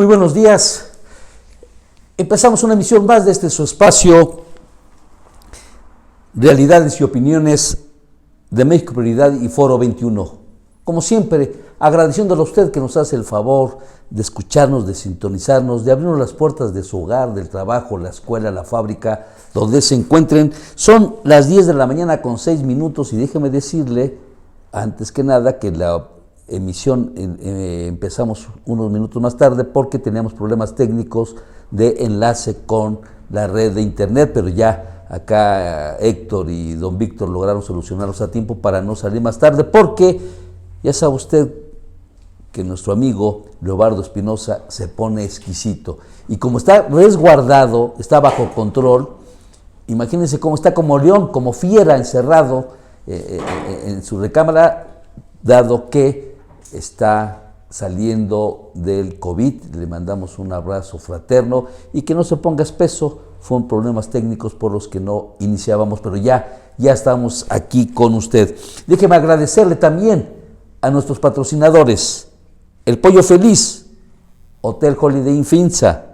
Muy buenos días. Empezamos una emisión más de su espacio, Realidades y Opiniones de México Prioridad y Foro 21. Como siempre, agradeciéndole a usted que nos hace el favor de escucharnos, de sintonizarnos, de abrirnos las puertas de su hogar, del trabajo, la escuela, la fábrica, donde se encuentren. Son las 10 de la mañana con 6 minutos y déjeme decirle, antes que nada, que la emisión empezamos unos minutos más tarde porque teníamos problemas técnicos de enlace con la red de internet, pero ya acá Héctor y don Víctor lograron solucionarlos a tiempo para no salir más tarde, porque ya sabe usted que nuestro amigo Leobardo Espinosa se pone exquisito y como está resguardado, está bajo control, imagínense cómo está, como león, como fiera, encerrado en su recámara, dado que está saliendo del COVID. Le mandamos un abrazo fraterno y que no se ponga espeso. Fueron problemas técnicos por los que no iniciábamos, pero ya estamos aquí con usted. Déjeme agradecerle también a nuestros patrocinadores: El Pollo Feliz, Hotel Holiday Inn Finza,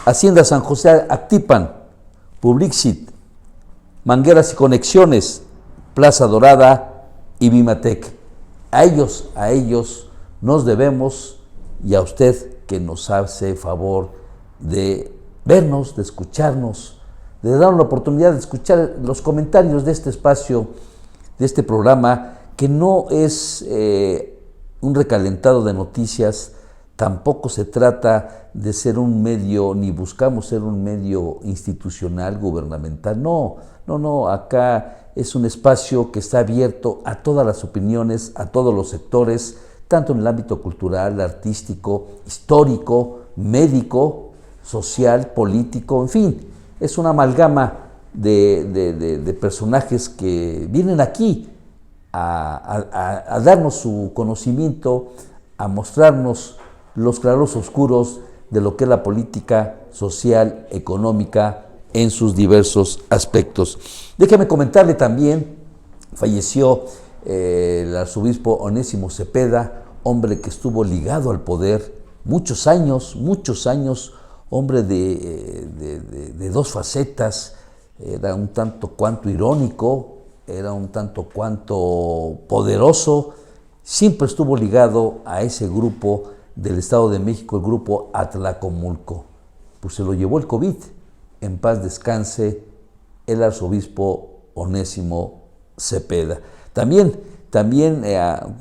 Hacienda San José Actipan, Publixit, Mangueras y Conexiones, Plaza Dorada y Vimatec. A ellos nos debemos, y a usted que nos hace favor de vernos, de escucharnos, de darnos la oportunidad de escuchar los comentarios de este espacio, de este programa, que no es un recalentado de noticias, tampoco se trata de ser un medio, ni buscamos ser un medio institucional, gubernamental, no, acá es un espacio que está abierto a todas las opiniones, a todos los sectores, tanto en el ámbito cultural, artístico, histórico, médico, social, político, en fin, es una amalgama de personajes que vienen aquí a darnos su conocimiento, a mostrarnos los claros oscuros de lo que es la política social, económica, en sus diversos aspectos. Déjame comentarle también, falleció el arzobispo Onésimo Cepeda, hombre que estuvo ligado al poder muchos años, hombre de dos facetas, era un tanto cuanto irónico, era un tanto cuanto poderoso, siempre estuvo ligado a ese grupo del Estado de México, el grupo Atlacomulco. Pues se lo llevó el COVID. En paz descanse el arzobispo Onésimo Cepeda. También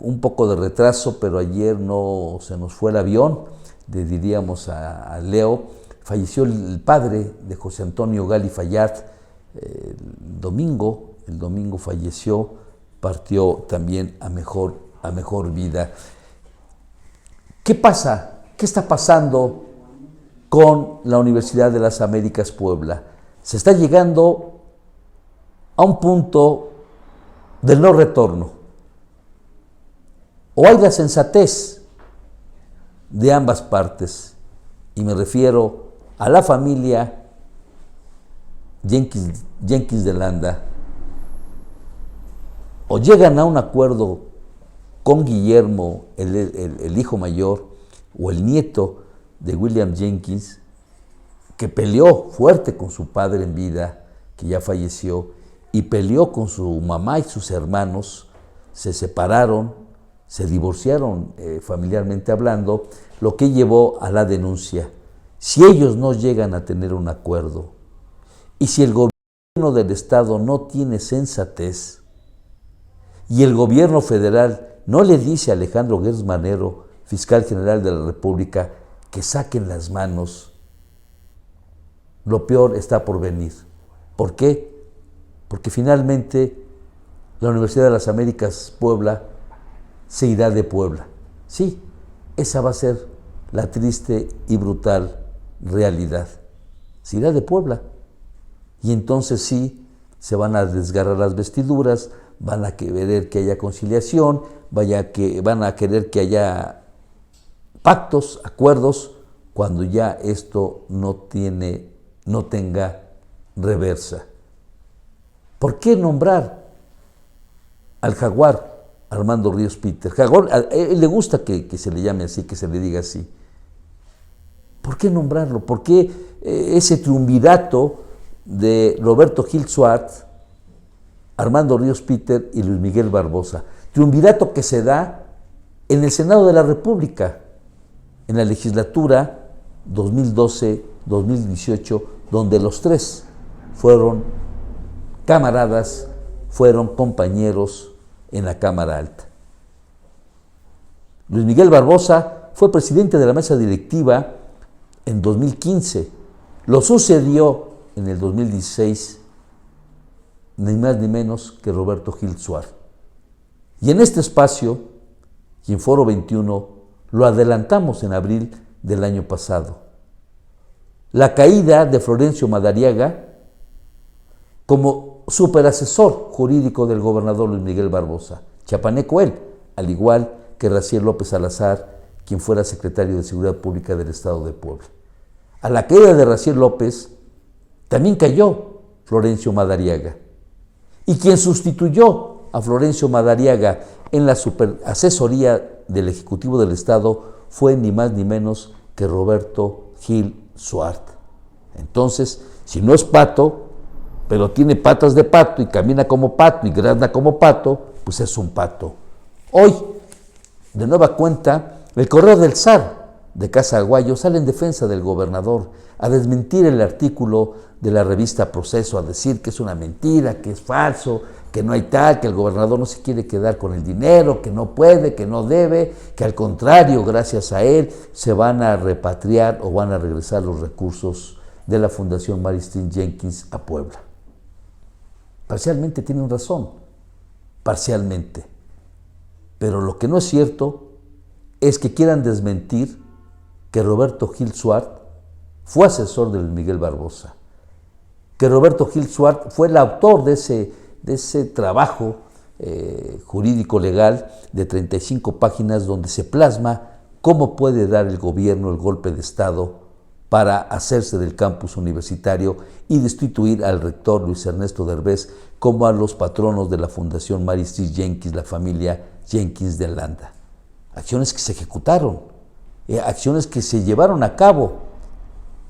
un poco de retraso, pero ayer no se nos fue el avión, le diríamos a Leo, falleció el padre de José Antonio Gali Fayad, el domingo falleció, partió también a mejor vida. ¿Qué pasa? ¿Qué está pasando con la Universidad de las Américas Puebla? Se está llegando a un punto del no retorno. O hay la sensatez de ambas partes, y me refiero a la familia Jenkins de Landa, o llegan a un acuerdo con Guillermo, el hijo mayor, o el nieto de William Jenkins, que peleó fuerte con su padre en vida, que ya falleció, y peleó con su mamá y sus hermanos, se separaron, se divorciaron familiarmente hablando, lo que llevó a la denuncia. Si ellos no llegan a tener un acuerdo, y si el gobierno del Estado no tiene sensatez, y el gobierno federal no le dice a Alejandro Gertz Manero, fiscal general de la República, que saquen las manos, lo peor está por venir. ¿Por qué? Porque finalmente la Universidad de las Américas Puebla se irá de Puebla. Sí, esa va a ser la triste y brutal realidad. Se irá de Puebla. Y entonces sí, se van a desgarrar las vestiduras, van a querer que haya conciliación, van a querer que haya pactos, acuerdos, cuando ya esto no tenga reversa. ¿Por qué nombrar al jaguar Armando Ríos Peter? Jaguar, a él le gusta que se le llame así, que se le diga así. ¿Por qué nombrarlo? ¿Por qué ese triunvirato de Roberto Gil Suárez, Armando Ríos Peter y Luis Miguel Barbosa? Triunvirato que se da en el Senado de la República, en la legislatura 2012-2018, donde los tres fueron camaradas, fueron compañeros en la Cámara Alta. Luis Miguel Barbosa fue presidente de la mesa directiva en 2015. Lo sucedió en el 2016 ni más ni menos que Roberto Gil Suárez. Y en este espacio, y en Foro 21, lo adelantamos en abril del año pasado. La caída de Florencio Madariaga como superasesor jurídico del gobernador Luis Miguel Barbosa, chiapaneco él, al igual que Raciel López Salazar, quien fuera secretario de Seguridad Pública del Estado de Puebla. A la caída de Raciel López también cayó Florencio Madariaga. Y quien sustituyó a Florencio Madariaga en la superasesoría del Ejecutivo del Estado fue ni más ni menos que Roberto Gil Suárez. Entonces, si no es pato, pero tiene patas de pato y camina como pato y granda como pato, pues es un pato. Hoy, de nueva cuenta, el Correo del Zar de Casa Aguayo sale en defensa del gobernador, a desmentir el artículo de la revista Proceso, a decir que es una mentira, que es falso, que no hay tal, que el gobernador no se quiere quedar con el dinero, que no puede, que no debe, que al contrario, gracias a él, se van a repatriar o van a regresar los recursos de la Fundación Mary Steen Jenkins a Puebla. Parcialmente tienen razón, parcialmente. Pero lo que no es cierto es que quieran desmentir que Roberto Gil Suárez fue asesor de Luis Miguel Barbosa, que Roberto Gil Suárez fue el autor de ese trabajo jurídico legal de 35 páginas donde se plasma cómo puede dar el gobierno el golpe de Estado para hacerse del campus universitario y destituir al rector Luis Ernesto Derbez como a los patronos de la Fundación Mary Steen Jenkins, la familia Jenkins de Landa. Acciones que se ejecutaron, acciones que se llevaron a cabo.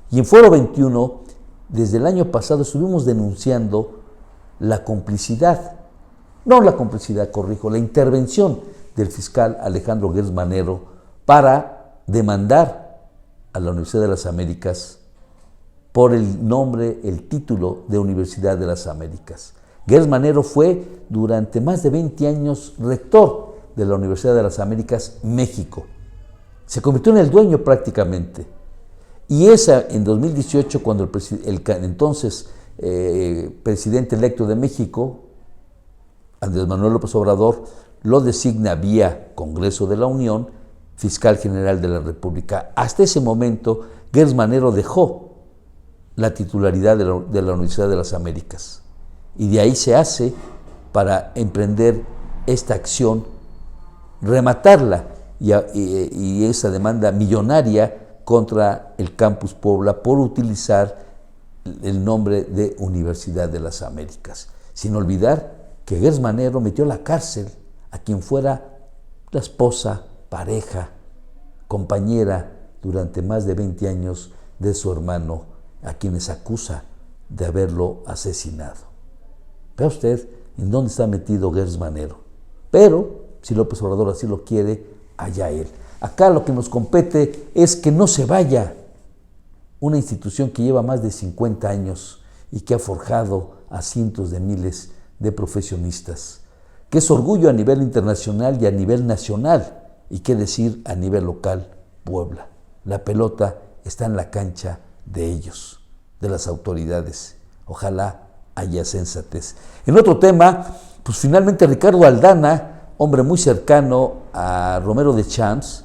Y en Foro 21, desde el año pasado, estuvimos denunciando la intervención del fiscal Alejandro Gertz Manero para demandar a la Universidad de las Américas por el nombre, el título de Universidad de las Américas. Gertz Manero fue durante más de 20 años rector de la Universidad de las Américas, México. Se convirtió en el dueño prácticamente. Y en 2018, cuando el entonces presidente electo de México, Andrés Manuel López Obrador, lo designa vía Congreso de la Unión fiscal general de la República. Hasta ese momento, Gertz Manero dejó la titularidad de la Universidad de las Américas. Y de ahí se hace para emprender esta acción, rematarla y esa demanda millonaria contra el Campus Puebla por utilizar el nombre de Universidad de las Américas. Sin olvidar que Gertz Manero metió a la cárcel a quien fuera la esposa, pareja, compañera durante más de 20 años de su hermano, a quienes acusa de haberlo asesinado. Vea usted en dónde está metido Gertz Manero. Pero, si López Obrador así lo quiere, allá él. Acá lo que nos compete es que no se vaya una institución que lleva más de 50 años y que ha forjado a cientos de miles de profesionistas, que es orgullo a nivel internacional y a nivel nacional, y qué decir a nivel local, Puebla. La pelota está en la cancha de ellos, de las autoridades. Ojalá haya sensatez. En otro tema, pues finalmente Ricardo Aldana, hombre muy cercano a Romero de Champs,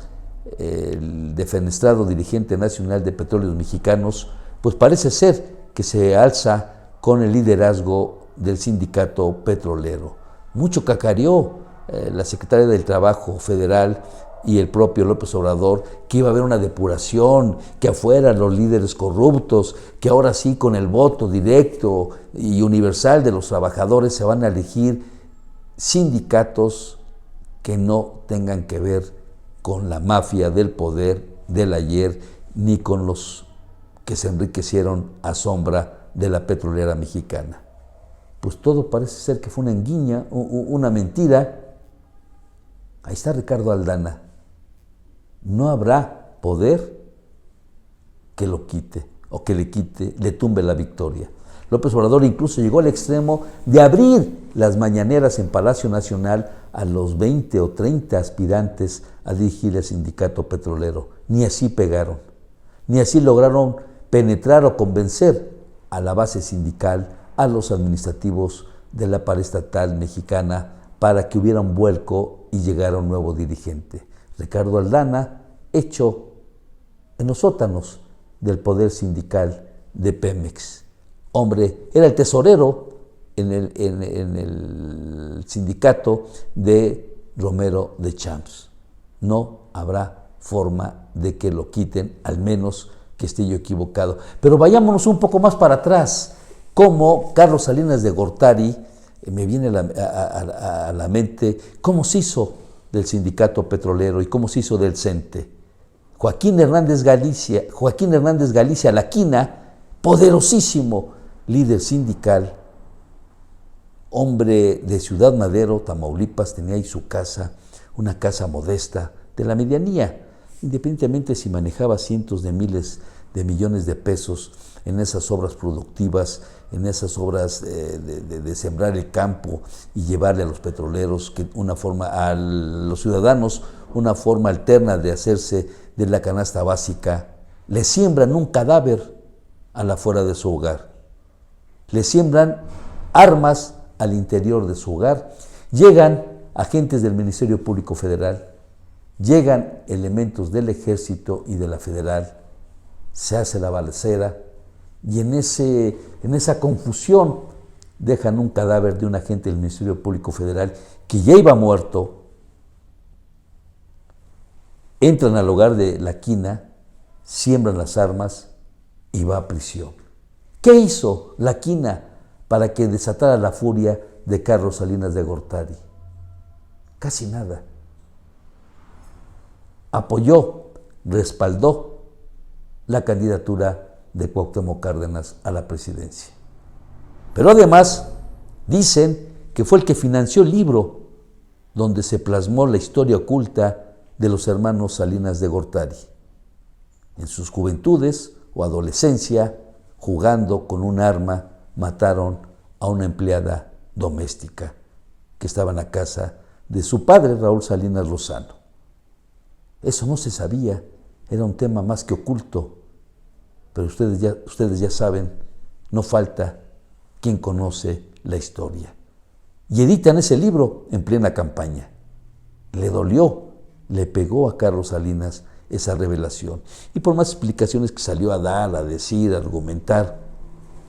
el defenestrado dirigente nacional de Petróleos Mexicanos, pues parece ser que se alza con el liderazgo del sindicato petrolero. Mucho cacareó la secretaria del Trabajo Federal y el propio López Obrador que iba a haber una depuración, que afuera los líderes corruptos, que ahora sí con el voto directo y universal de los trabajadores se van a elegir sindicatos que no tengan que ver con la mafia del poder del ayer ni con los que se enriquecieron a sombra de la petrolera mexicana. Pues todo parece ser que fue una enguiña, una mentira. Ahí está Ricardo Aldana. No habrá poder que lo quite o que le tumbe la victoria. López Obrador incluso llegó al extremo de abrir las mañaneras en Palacio Nacional a los 20 o 30 aspirantes a dirigir el sindicato petrolero. Ni así pegaron, ni así lograron penetrar o convencer a la base sindical, a los administrativos de la paraestatal mexicana para que hubiera un vuelco y llegara un nuevo dirigente. Ricardo Aldana, hecho en los sótanos del poder sindical de Pemex. Hombre, era el tesorero en el sindicato de Romero de Champs. No habrá forma de que lo quiten, al menos que esté yo equivocado. Pero vayámonos un poco más para atrás. Como Carlos Salinas de Gortari, me viene a la mente cómo se hizo del sindicato petrolero y cómo se hizo del CENTE. Joaquín Hernández Galicia Laquina, poderosísimo líder sindical, hombre de Ciudad Madero, Tamaulipas, tenía ahí su casa, una casa modesta de la medianía, independientemente si manejaba cientos de miles de millones de pesos en esas obras productivas, en esas obras de sembrar el campo y llevarle a los petroleros a los ciudadanos una forma alterna de hacerse de la canasta básica. Le siembran un cadáver a la afuera de su hogar, le siembran armas al interior de su hogar, llegan agentes del Ministerio Público Federal, llegan elementos del Ejército y de la Federal, se hace la balacera y en esa confusión dejan un cadáver de un agente del Ministerio Público Federal que ya iba muerto, entran al hogar de Laquina, siembran las armas y va a prisión. ¿Qué hizo Laquina para que desatara la furia de Carlos Salinas de Gortari? Casi nada. Apoyó, respaldó la candidatura de Cuauhtémoc Cárdenas a la presidencia. Pero además dicen que fue el que financió el libro donde se plasmó la historia oculta de los hermanos Salinas de Gortari. En sus juventudes o adolescencia, jugando con un arma, mataron a una empleada doméstica que estaba en la casa de su padre, Raúl Salinas Lozano. Eso no se sabía, era un tema más que oculto, pero ustedes ya saben, no falta quien conoce la historia. Y editan ese libro en plena campaña. Le dolió, le pegó a Carlos Salinas esa revelación. Y por más explicaciones que salió a dar, a decir, a argumentar,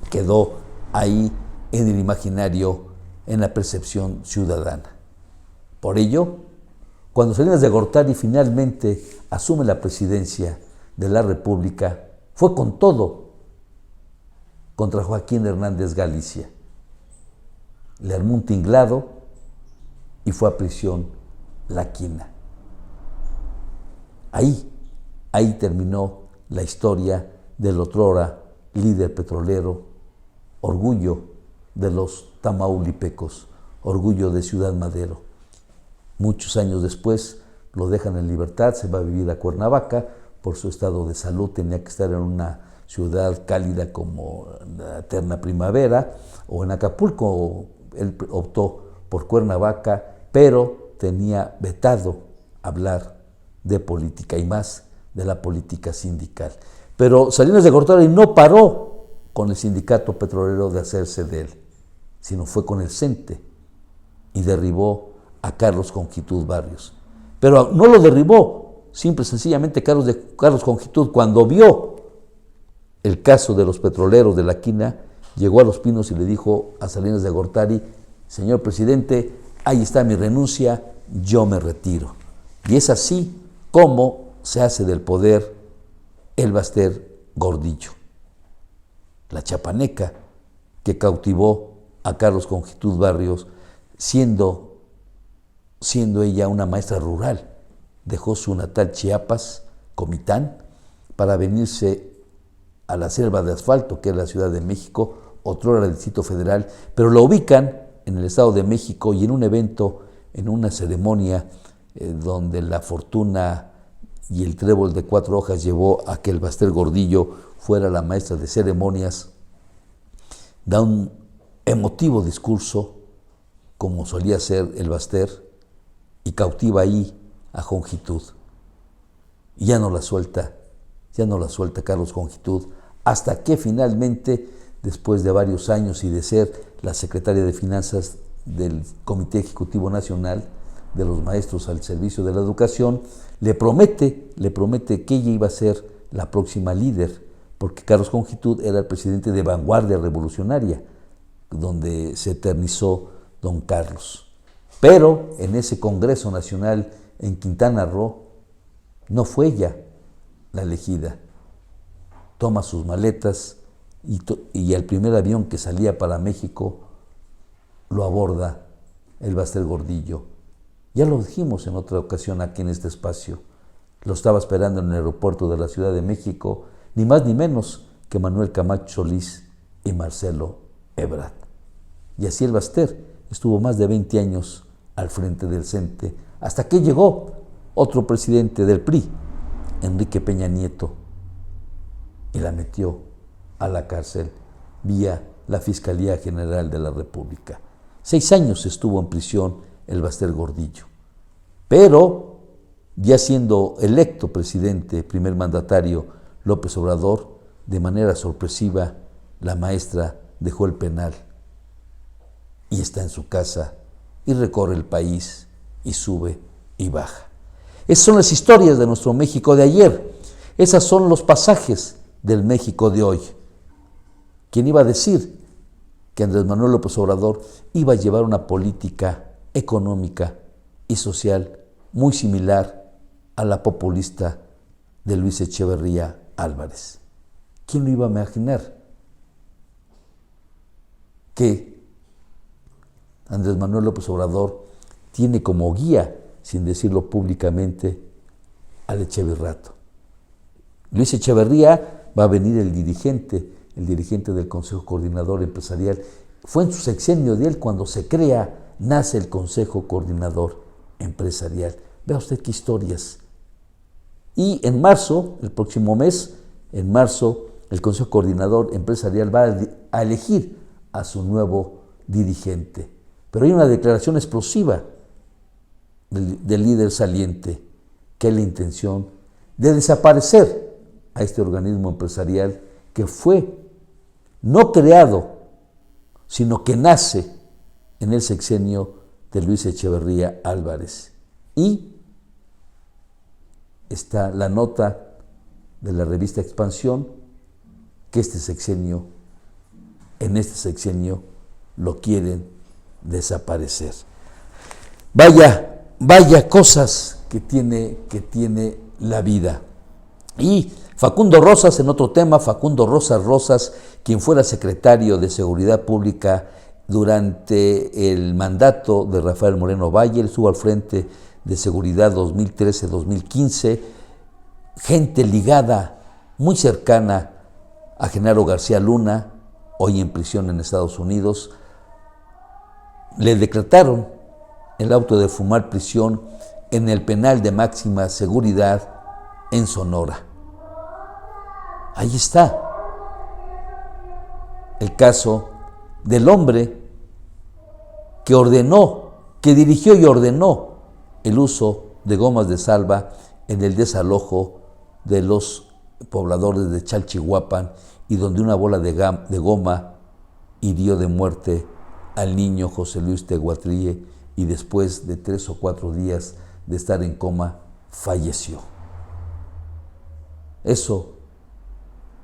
quedó ahí en el imaginario, en la percepción ciudadana. Por ello, cuando Salinas de Gortari finalmente asume la presidencia de la República, fue con todo contra Joaquín Hernández Galicia. Le armó un tinglado y fue a prisión Laquina. Ahí terminó la historia del otrora líder petrolero, orgullo de los tamaulipecos, orgullo de Ciudad Madero. Muchos años después lo dejan en libertad, se va a vivir a Cuernavaca, por su estado de salud tenía que estar en una ciudad cálida como la eterna primavera, o en Acapulco. Él optó por Cuernavaca, pero tenía vetado hablar de política y más de la política sindical. Pero Salinas de Gortari no paró con el sindicato petrolero de hacerse de él, sino fue con el CENTE y derribó a Carlos Conjitud Barrios. Pero no lo derribó, simple y sencillamente Carlos Conjitud, cuando vio el caso de los petroleros de Laquina, llegó a Los Pinos y le dijo a Salinas de Gortari: señor presidente, ahí está mi renuncia, yo me retiro. Y es así como se hace del poder el Baster Gordillo, la chapaneca que cautivó a Carlos Conjitud Barrios, siendo ella una maestra rural. Dejó su natal Chiapas, Comitán, para venirse a la selva de asfalto, que es la Ciudad de México, otrora el Distrito Federal, pero lo ubican en el Estado de México y en un evento, en una ceremonia donde la fortuna y el trébol de 4 hojas llevó a que el Baster Gordillo fuera la maestra de ceremonias, da un emotivo discurso, como solía ser el Baster, y cautiva ahí a Jongitud. Y ya no la suelta Carlos Jongitud, hasta que finalmente, después de varios años y de ser la secretaria de Finanzas del Comité Ejecutivo Nacional de los Maestros al Servicio de la Educación, le promete que ella iba a ser la próxima líder, porque Carlos Jongitud era el presidente de Vanguardia Revolucionaria, donde se eternizó don Carlos. Pero en ese Congreso Nacional en Quintana Roo, no fue ella la elegida. Toma sus maletas y el primer avión que salía para México lo aborda el Baster Gordillo. Ya lo dijimos en otra ocasión aquí en este espacio. Lo estaba esperando en el aeropuerto de la Ciudad de México, ni más ni menos que Manuel Camacho Solís y Marcelo Ebrard. Y así el Baster estuvo más de 20 años al frente del CENTE, hasta que llegó otro presidente del PRI, Enrique Peña Nieto, y la metió a la cárcel vía la Fiscalía General de la República. 6 años estuvo en prisión el Baster Gordillo. Pero, ya siendo electo presidente, primer mandatario López Obrador, de manera sorpresiva, la maestra dejó el penal y está en su casa y recorre el país y sube y baja. Esas son las historias de nuestro México de ayer. Esos son los pasajes del México de hoy. ¿Quién iba a decir que Andrés Manuel López Obrador iba a llevar una política económica y social muy similar a la populista de Luis Echeverría Álvarez? ¿Quién lo iba a imaginar? Que Andrés Manuel López Obrador tiene como guía, sin decirlo públicamente, al Echeverrato. Luis Echeverría va a venir el dirigente del Consejo Coordinador Empresarial. Fue en su sexenio de él cuando se crea, nace el Consejo Coordinador Empresarial. Vea usted qué historias. Y en marzo, el próximo mes, en marzo, el Consejo Coordinador Empresarial va a elegir a su nuevo dirigente. Pero hay una declaración explosiva del líder saliente, que es la intención de desaparecer a este organismo empresarial que fue no creado, sino que nace en el sexenio de Luis Echeverría Álvarez. Y está la nota de la revista Expansión que en este sexenio lo quieren desaparecer. Vaya cosas que tiene la vida. Y Facundo Rosas, en otro tema, Facundo Rosas, quien fuera secretario de Seguridad Pública durante el mandato de Rafael Moreno Valle, él estuvo al frente de Seguridad 2013-2015, gente ligada, muy cercana a Genaro García Luna, hoy en prisión en Estados Unidos, le decretaron el auto de fumar prisión en el penal de máxima seguridad en Sonora. Ahí está el caso del hombre que dirigió y ordenó el uso de gomas de salva en el desalojo de los pobladores de Chalchihuapan y donde una bola de goma hirió de muerte al niño José Luis Teguatrie y después de 3 o 4 días de estar en coma falleció. Eso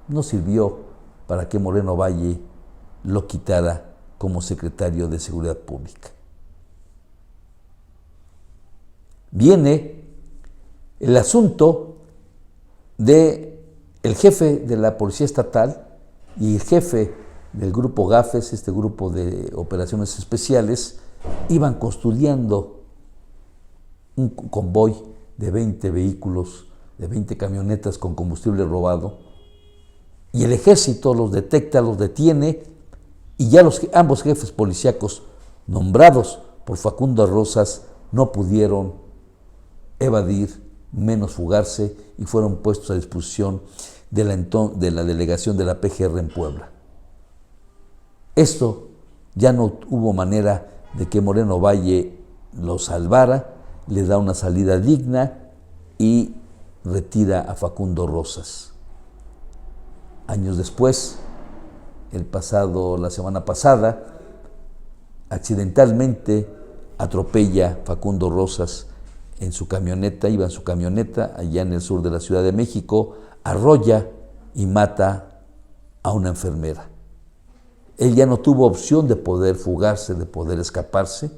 no sirvió para que Moreno Valle lo quitara como secretario de Seguridad Pública. Viene el asunto de el jefe de la Policía Estatal y el jefe del grupo GAFES, este grupo de operaciones especiales, iban custodiando un convoy de 20 vehículos de 20 camionetas con combustible robado, y el ejército los detecta, los detiene, y ya ambos jefes policíacos nombrados por Facundo Rosas no pudieron evadir, menos fugarse, y fueron puestos a disposición de la delegación de la PGR en Puebla. Esto ya no hubo manera de que Moreno Valle lo salvara, le da una salida digna y retira a Facundo Rosas. Años después, la semana pasada, accidentalmente atropella Facundo Rosas en su camioneta, iba en su camioneta allá en el sur de la Ciudad de México, arrolla y mata a una enfermera. Él ya no tuvo opción de poder fugarse, de poder escaparse.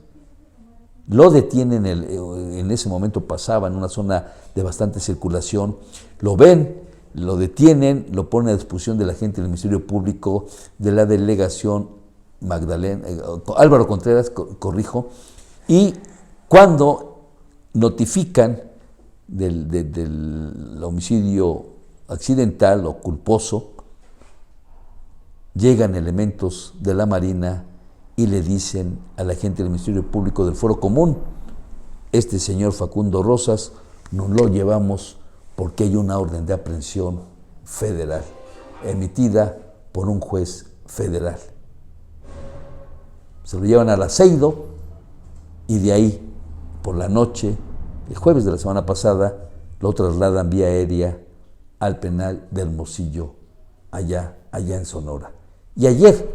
Lo detienen, en ese momento pasaba en una zona de bastante circulación, lo ven, lo detienen, lo ponen a disposición de la gente del Ministerio Público, de la delegación Álvaro Contreras, corrijo, y cuando notifican del homicidio accidental o culposo, llegan elementos de la Marina y le dicen a la gente del Ministerio Público del Foro Común: este señor Facundo Rosas nos lo llevamos porque hay una orden de aprehensión federal emitida por un juez federal. Se lo llevan al Aceido y de ahí, por la noche, el jueves de la semana pasada, lo trasladan vía aérea al penal de Hermosillo, allá en Sonora. Y ayer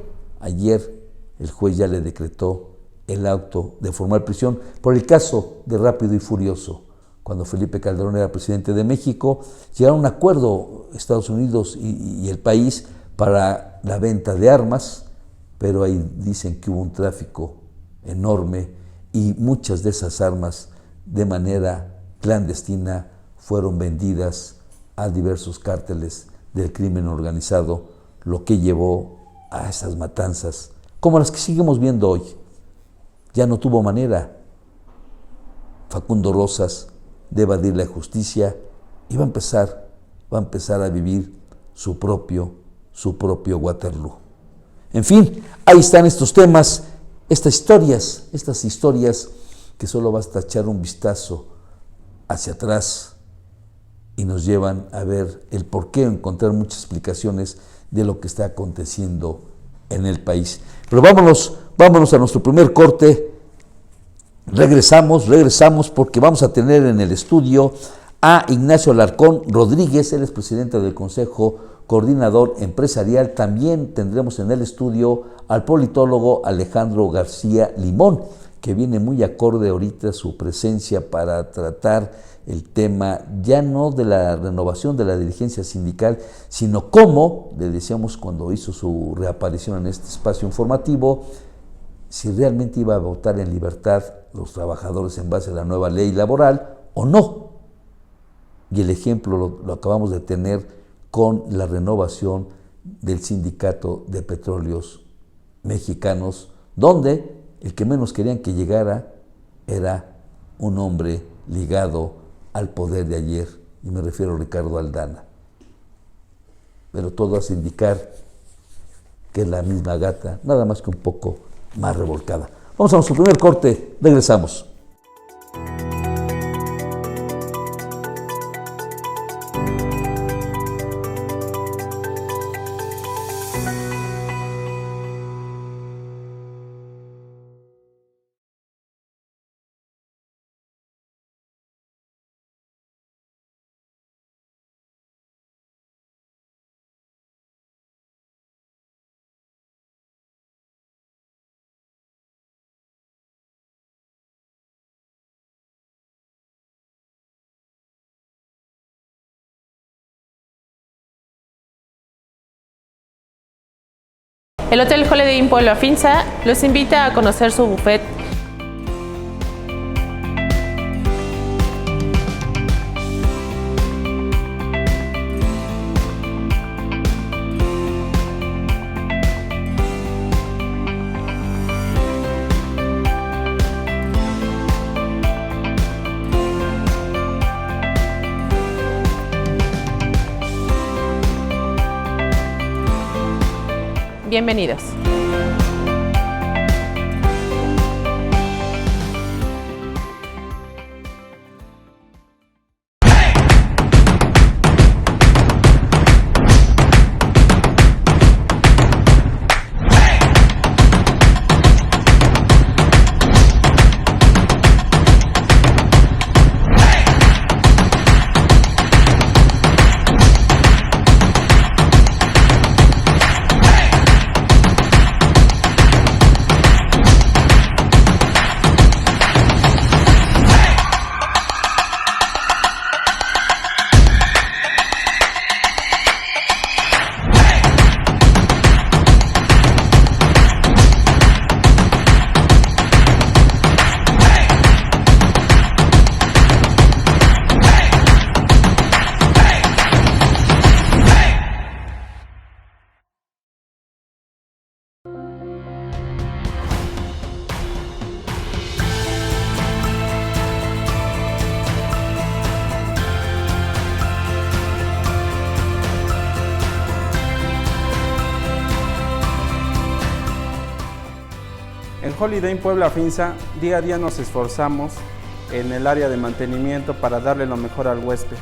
el juez ya le decretó el auto de formal prisión por el caso de Rápido y Furioso. Cuando Felipe Calderón era presidente de México, llegaron a un acuerdo Estados Unidos y el país para la venta de armas, pero ahí dicen que hubo un tráfico enorme y muchas de esas armas de manera clandestina fueron vendidas a diversos cárteles del crimen organizado, lo que llevó a esas matanzas, como las que seguimos viendo hoy. Ya no tuvo manera Facundo Rosas de evadir la justicia y va a empezar a vivir su propio Waterloo. En fin, ahí están estos temas, estas historias que solo basta echar un vistazo hacia atrás y nos llevan a ver el porqué, encontrar muchas explicaciones de lo que está aconteciendo en el país. Pero vámonos a nuestro primer corte. Regresamos porque vamos a tener en el estudio a Ignacio Alarcón Rodríguez, él es presidente del Consejo Coordinador Empresarial. También tendremos en el estudio al politólogo Alejandro García Limón, que viene muy acorde ahorita su presencia para tratar el tema ya no de la renovación de la dirigencia sindical, sino cómo, le decíamos cuando hizo su reaparición en este espacio informativo, si realmente iba a votar en libertad los trabajadores en base a la nueva ley laboral o no. Y el ejemplo lo acabamos de tener con la renovación del Sindicato de Petróleos Mexicanos, donde el que menos querían que llegara era un hombre ligado al poder de ayer, y me refiero a Ricardo Aldana. Pero todo hace indicar que es la misma gata, nada más que un poco más revolcada. Vamos a nuestro primer corte, regresamos. El Hotel Holiday Inn Puebla Finza los invita a conocer su buffet. Bienvenidos. En Holiday Inn Puebla Finza, día a día nos esforzamos en el área de mantenimiento para darle lo mejor al huésped.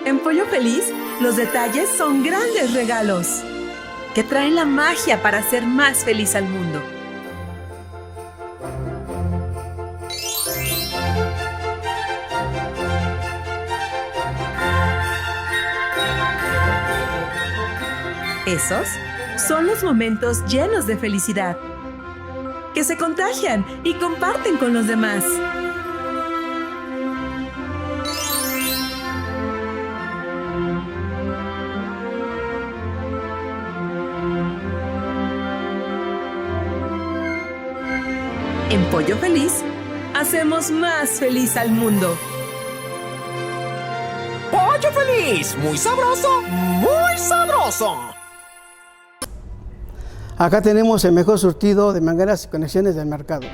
En Pollo Feliz, los detalles son grandes regalos que traen la magia para hacer más feliz al mundo. Esos son los momentos llenos de felicidad, que se contagian y comparten con los demás. En Pollo Feliz, hacemos más feliz al mundo. ¡Pollo Feliz! ¡Muy sabroso! ¡Muy sabroso! Acá tenemos el mejor surtido de mangueras y conexiones del mercado.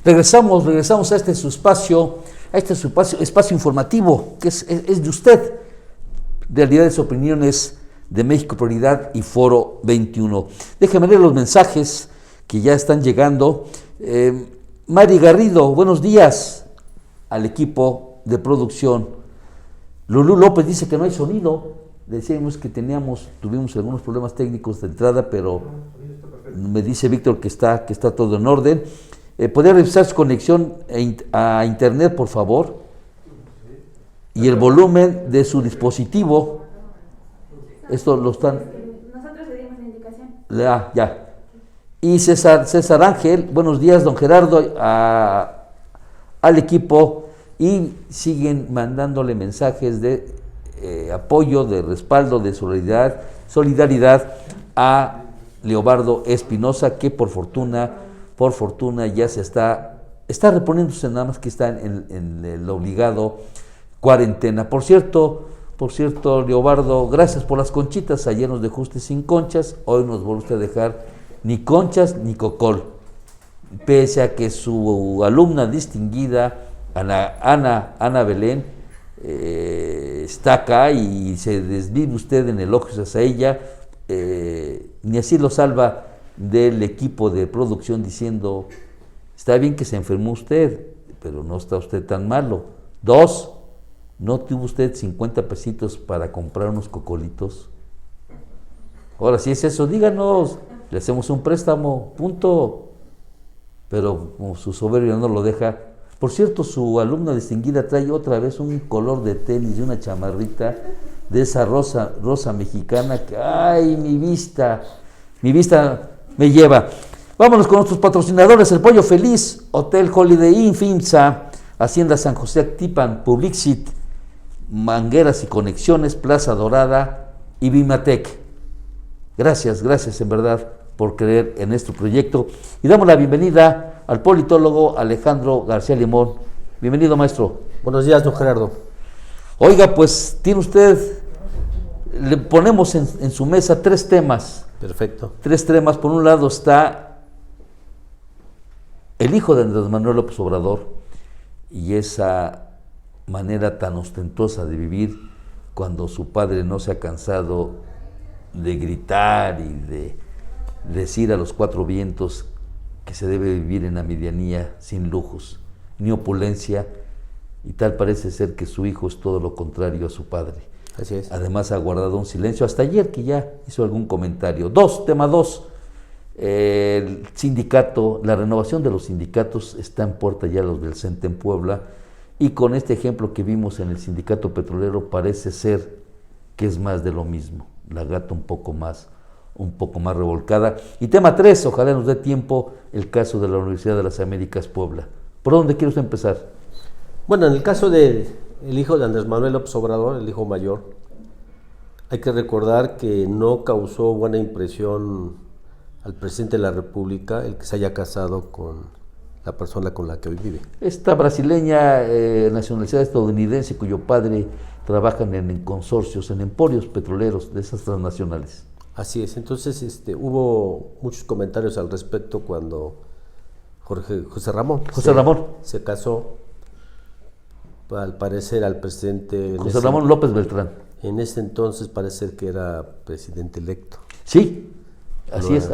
Regresamos a este su espacio, espacio informativo, que es de usted. Realidades, opiniones de México Prioridad y Foro 21. Déjeme leer los mensajes que ya están llegando. Mari Garrido, buenos días al equipo de producción. Lulú López dice que no hay sonido. Decíamos que tuvimos algunos problemas técnicos de entrada, pero me dice Víctor que está todo en orden. ¿Podría revisar su conexión a internet, por favor? Y el volumen de su dispositivo. Esto lo están... Nosotros le dimos la indicación. Ya. Y César Ángel, buenos días, don Gerardo, al equipo, y siguen mandándole mensajes de apoyo, de respaldo, de solidaridad a Leobardo Espinosa, que por fortuna ya se está reponiéndose, nada más que está en el obligado cuarentena. Por cierto, Leobardo, gracias por las conchitas. Ayer nos dejó usted sin conchas, hoy nos vuelve usted a dejar ni conchas ni cocol, pese a que su alumna distinguida, Ana Belén, está acá y se desvive usted en elogios hacia ella, ni así lo salva del equipo de producción diciendo, está bien que se enfermó usted, pero no está usted tan malo. 2, ¿no tuvo usted 50 pesitos para comprar unos cocolitos? Ahora, si es eso, díganos, le hacemos un préstamo, punto. Pero como su soberbia no lo deja. Por cierto, su alumna distinguida trae otra vez un color de tenis y una chamarrita de esa rosa mexicana que, ¡ay, mi vista me lleva! Vámonos con nuestros patrocinadores: El Pollo Feliz, Hotel Holiday Inn, FIMSA, Hacienda San José Actipan, Publixit, Mangueras y Conexiones, Plaza Dorada y Bimatec. Gracias en verdad por creer en este proyecto. Y damos la bienvenida al politólogo Alejandro García Limón. Bienvenido, maestro. Buenos días, don Gerardo. Oiga, pues tiene usted, le ponemos en su mesa 3 temas. Perfecto. 3 temas. Por un lado está el hijo de Andrés Manuel López Obrador y esa manera tan ostentosa de vivir, cuando su padre no se ha cansado de gritar y de decir a los 4 vientos que se debe vivir en la medianía, sin lujos ni opulencia, y tal parece ser que su hijo es todo lo contrario a su padre. Así es. Además ha guardado un silencio hasta ayer, que ya hizo algún comentario. Tema 2, el sindicato, la renovación de los sindicatos está en puerta ya, los del CENTE en Puebla, y con este ejemplo que vimos en el sindicato petrolero parece ser que es más de lo mismo, la gata un poco más revolcada. Y tema 3, ojalá nos dé tiempo, el caso de la Universidad de las Américas Puebla. ¿Por dónde quiere usted empezar? Bueno, en el caso del hijo de Andrés Manuel López Obrador, el hijo mayor, hay que recordar que no causó buena impresión al presidente de la República el que se haya casado con la persona con la que hoy vive. Esta brasileña, nacionalidad estadounidense, cuyo padre trabaja en consorcios, en emporios petroleros de esas transnacionales. Así es. Entonces hubo muchos comentarios al respecto cuando José Ramón se casó, al parecer, al presidente José Ramón López Beltrán. En ese entonces parece que era presidente electo. Sí, así es.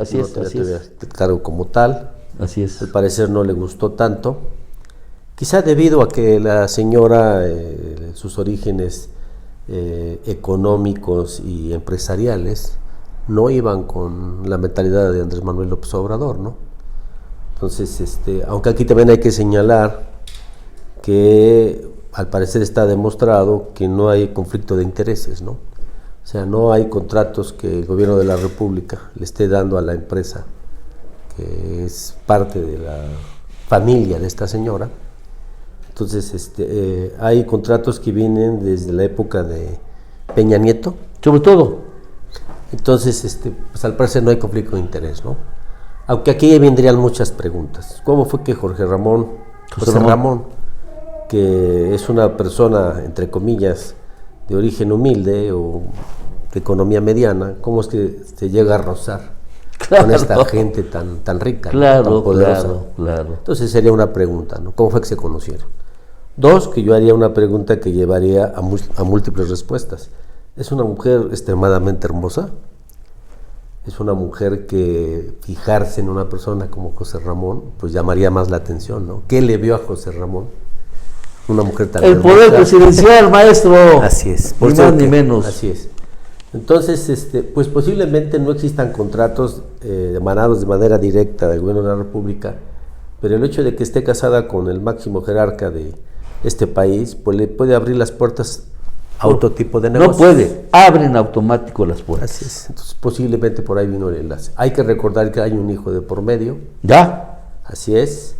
Claro, como tal. Así es. Al parecer no le gustó tanto, quizá debido a que la señora, sus orígenes económicos y empresariales no iban con la mentalidad de Andrés Manuel López Obrador, ¿no? Entonces, aunque aquí también hay que señalar que al parecer está demostrado que no hay conflicto de intereses, ¿no? O sea, no hay contratos que el gobierno de la República le esté dando a la empresa que es parte de la familia de esta señora. Entonces, hay contratos que vienen desde la época de Peña Nieto. Sobre todo. Entonces, pues al parecer no hay conflicto de interés, ¿no? Aunque aquí vendrían muchas preguntas. ¿Cómo fue que José Ramón, que es una persona, entre comillas, de origen humilde o de economía mediana, cómo es que se llega a rozar con esta gente tan rica, ¿no? Claro, tan poderosa. claro. Entonces sería una pregunta, ¿no? ¿Cómo fue que se conocieron? Dos, que yo haría una pregunta que llevaría a múltiples respuestas. ¿Es una mujer extremadamente hermosa? ¿Es una mujer que fijarse en una persona como José Ramón, pues llamaría más la atención, ¿no? ¿Qué le vio a José Ramón? Una mujer tan El hermosa. poder presidencial, maestro. Así es. Ni más ni menos. Así es. Entonces, pues posiblemente no existan contratos emanados de manera directa del gobierno de la República, pero el hecho de que esté casada con el máximo jerarca de este país, pues le puede abrir las puertas a otro tipo de negocio. No puede, abren automático las puertas. Así es. Entonces, posiblemente por ahí vino el enlace. Hay que recordar que hay un hijo de por medio. ¿Ya? Así es.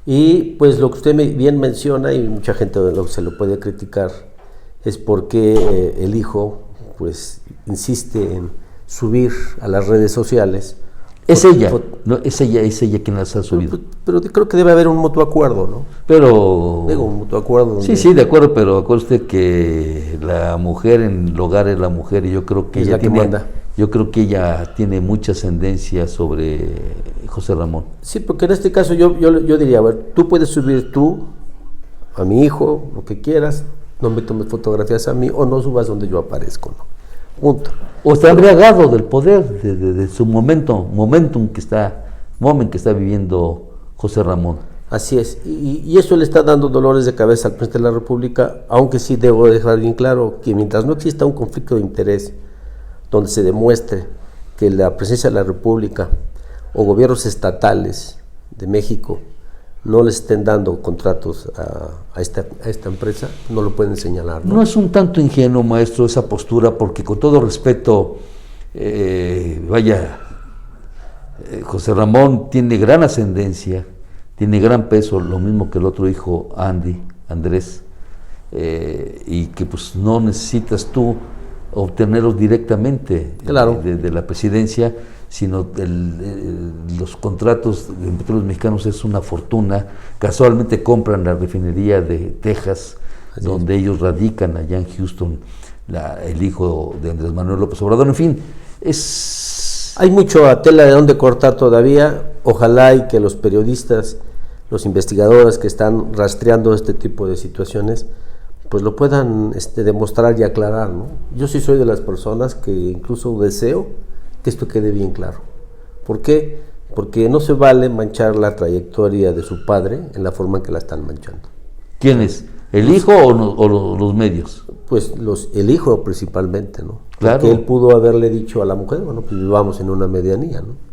Y pues lo que usted bien menciona, y mucha gente se lo puede criticar, es porque el hijo pues insiste en subir a las redes sociales. Es ella, no, es ella quien las ha subido. Pero creo que debe haber un mutuo acuerdo, ¿no? Pero... Digo, un mutuo acuerdo. Donde Sí, de acuerdo, pero acuerde usted que la mujer en el hogar es la mujer y yo creo que Es ella la que manda. Yo creo que ella tiene mucha ascendencia sobre José Ramón. Sí, porque en este caso yo diría, a ver, tú puedes subir a mi hijo, lo que quieras, no me tomes fotografías a mí o no subas donde yo aparezco, ¿no? Punto. O está embriagado del poder, de su momentum que está viviendo José Ramón. Así es, y eso le está dando dolores de cabeza al presidente de la República, aunque sí debo dejar bien claro que mientras no exista un conflicto de interés donde se demuestre que la presidencia de la República o gobiernos estatales de México no le estén dando contratos a esta empresa, no lo pueden señalar, ¿no? No es un tanto ingenuo, maestro, esa postura, porque con todo respeto, José Ramón tiene gran ascendencia, tiene gran peso, lo mismo que el otro hijo Andrés, y que pues no necesitas tú obtenerlos directamente Claro. de la presidencia, sino los contratos de Petróleos Mexicanos es una fortuna. Casualmente compran la refinería de Texas, donde ellos radican allá en Houston, el hijo de Andrés Manuel López Obrador. En fin, hay mucha tela de donde cortar todavía. Ojalá y que los periodistas, los investigadores que están rastreando este tipo de situaciones, pues lo puedan demostrar y aclarar, ¿no? Yo sí soy de las personas que incluso deseo que esto quede bien claro. ¿Por qué? Porque no se vale manchar la trayectoria de su padre en la forma en que la están manchando. ¿Quién es? ¿El hijo o los medios? Pues el hijo principalmente, ¿no? Claro. Porque él pudo haberle dicho a la mujer, bueno, pues vivamos en una medianía, ¿no?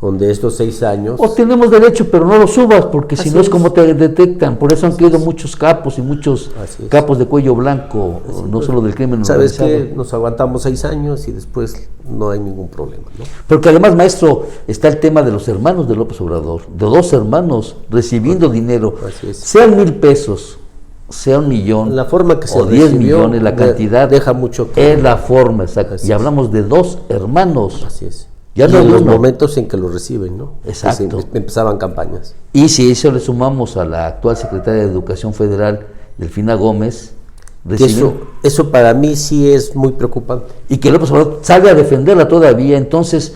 Donde estos 6 años... O tenemos derecho, pero no lo subas, porque si Así no es es. como te detectan. Por eso han caído muchos capos y muchos Así es. capos de cuello blanco, no solo del crimen ¿Sabes organizado. qué? Nos aguantamos 6 años y después no hay ningún problema, ¿no? Porque además, maestro, está el tema de los hermanos de López Obrador, de 2 hermanos recibiendo dinero, Así es. sean 1,000 pesos, sea 1,000,000 La forma que se o 10 recibió millones, la cantidad deja mucho que... es la forma exacta. Así Y es. hablamos de 2 hermanos. Así es. Ya y no en de los uno. momentos en que lo reciben, ¿no? Exacto. Que empezaban campañas. Y si eso le sumamos a la actual secretaria de Educación Federal, Delfina Gómez, Que eso para mí sí es muy preocupante. y que López Obrador salga a defenderla todavía, entonces,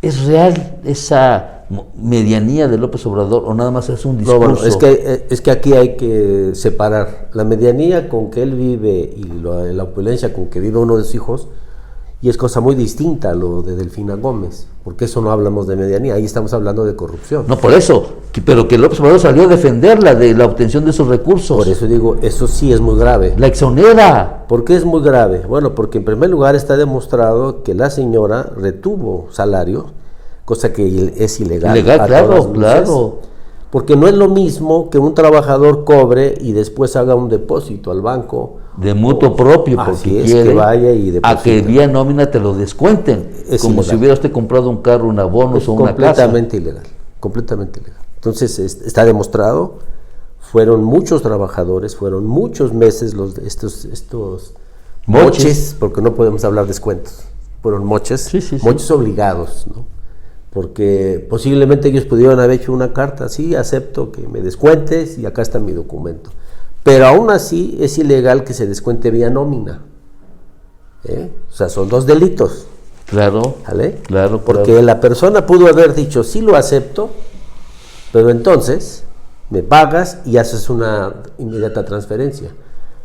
¿es real esa medianía de López Obrador o nada más es un discurso? No, bueno, es que aquí hay que separar la medianía con que él vive y la opulencia con que vive uno de sus hijos, y es cosa muy distinta a lo de Delfina Gómez, porque eso no hablamos de medianía, ahí estamos hablando de corrupción. No, por eso, pero que López Obrador salió a defenderla de la obtención de esos recursos. Por eso digo, eso sí es muy grave. La exonera. ¿Por qué es muy grave? Bueno, porque en primer lugar está demostrado que la señora retuvo salario, cosa que es ilegal. Ilegal, a claro, todas luces, claro. Porque no es lo mismo que un trabajador cobre y después haga un depósito al banco. De mutuo propio, Así porque es, quiere que vaya y a deposite. que vía nómina te lo descuenten, Es como ilegal. si hubiera usted comprado un carro, un abono Es o una casa. completamente ilegal, completamente ilegal. Entonces está demostrado, fueron muchos trabajadores, fueron muchos meses estos moches, porque no podemos hablar de descuentos, fueron moches, Sí. moches obligados, ¿no? Porque posiblemente ellos pudieron haber hecho una carta, sí, acepto que me descuentes y acá está mi documento. Pero aún así es ilegal que se descuente vía nómina. O sea, son 2 delitos. Claro, ¿vale? claro, Porque claro. la persona pudo haber dicho, sí lo acepto, pero entonces me pagas y haces una inmediata transferencia.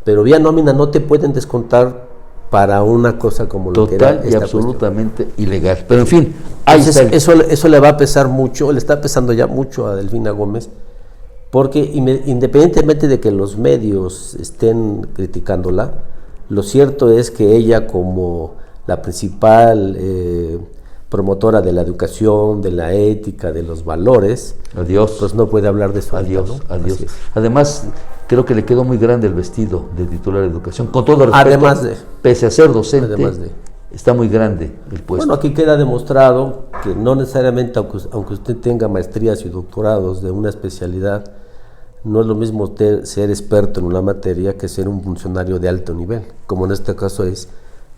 Pero vía nómina no te pueden descontar para una cosa como lo que era Total y esta absolutamente ilegal. Pero en fin, ahí está entonces, eso le va a pesar mucho, le está pesando ya mucho a Delfina Gómez, porque independientemente de que los medios estén criticándola, lo cierto es que ella, como la principal promotora de la educación, de la ética, de los valores, Adiós. pues no puede hablar de eso. Adiós, ahorita, ¿no? adiós. Así es. Además, creo que le quedó muy grande el vestido de titular de educación. Con todo respeto, Además de- pese a ser docente, además de- está muy grande el puesto. Bueno, aquí queda demostrado que no necesariamente, aunque usted tenga maestrías y doctorados de una especialidad, no es lo mismo ser experto en una materia que ser un funcionario de alto nivel, como en este caso es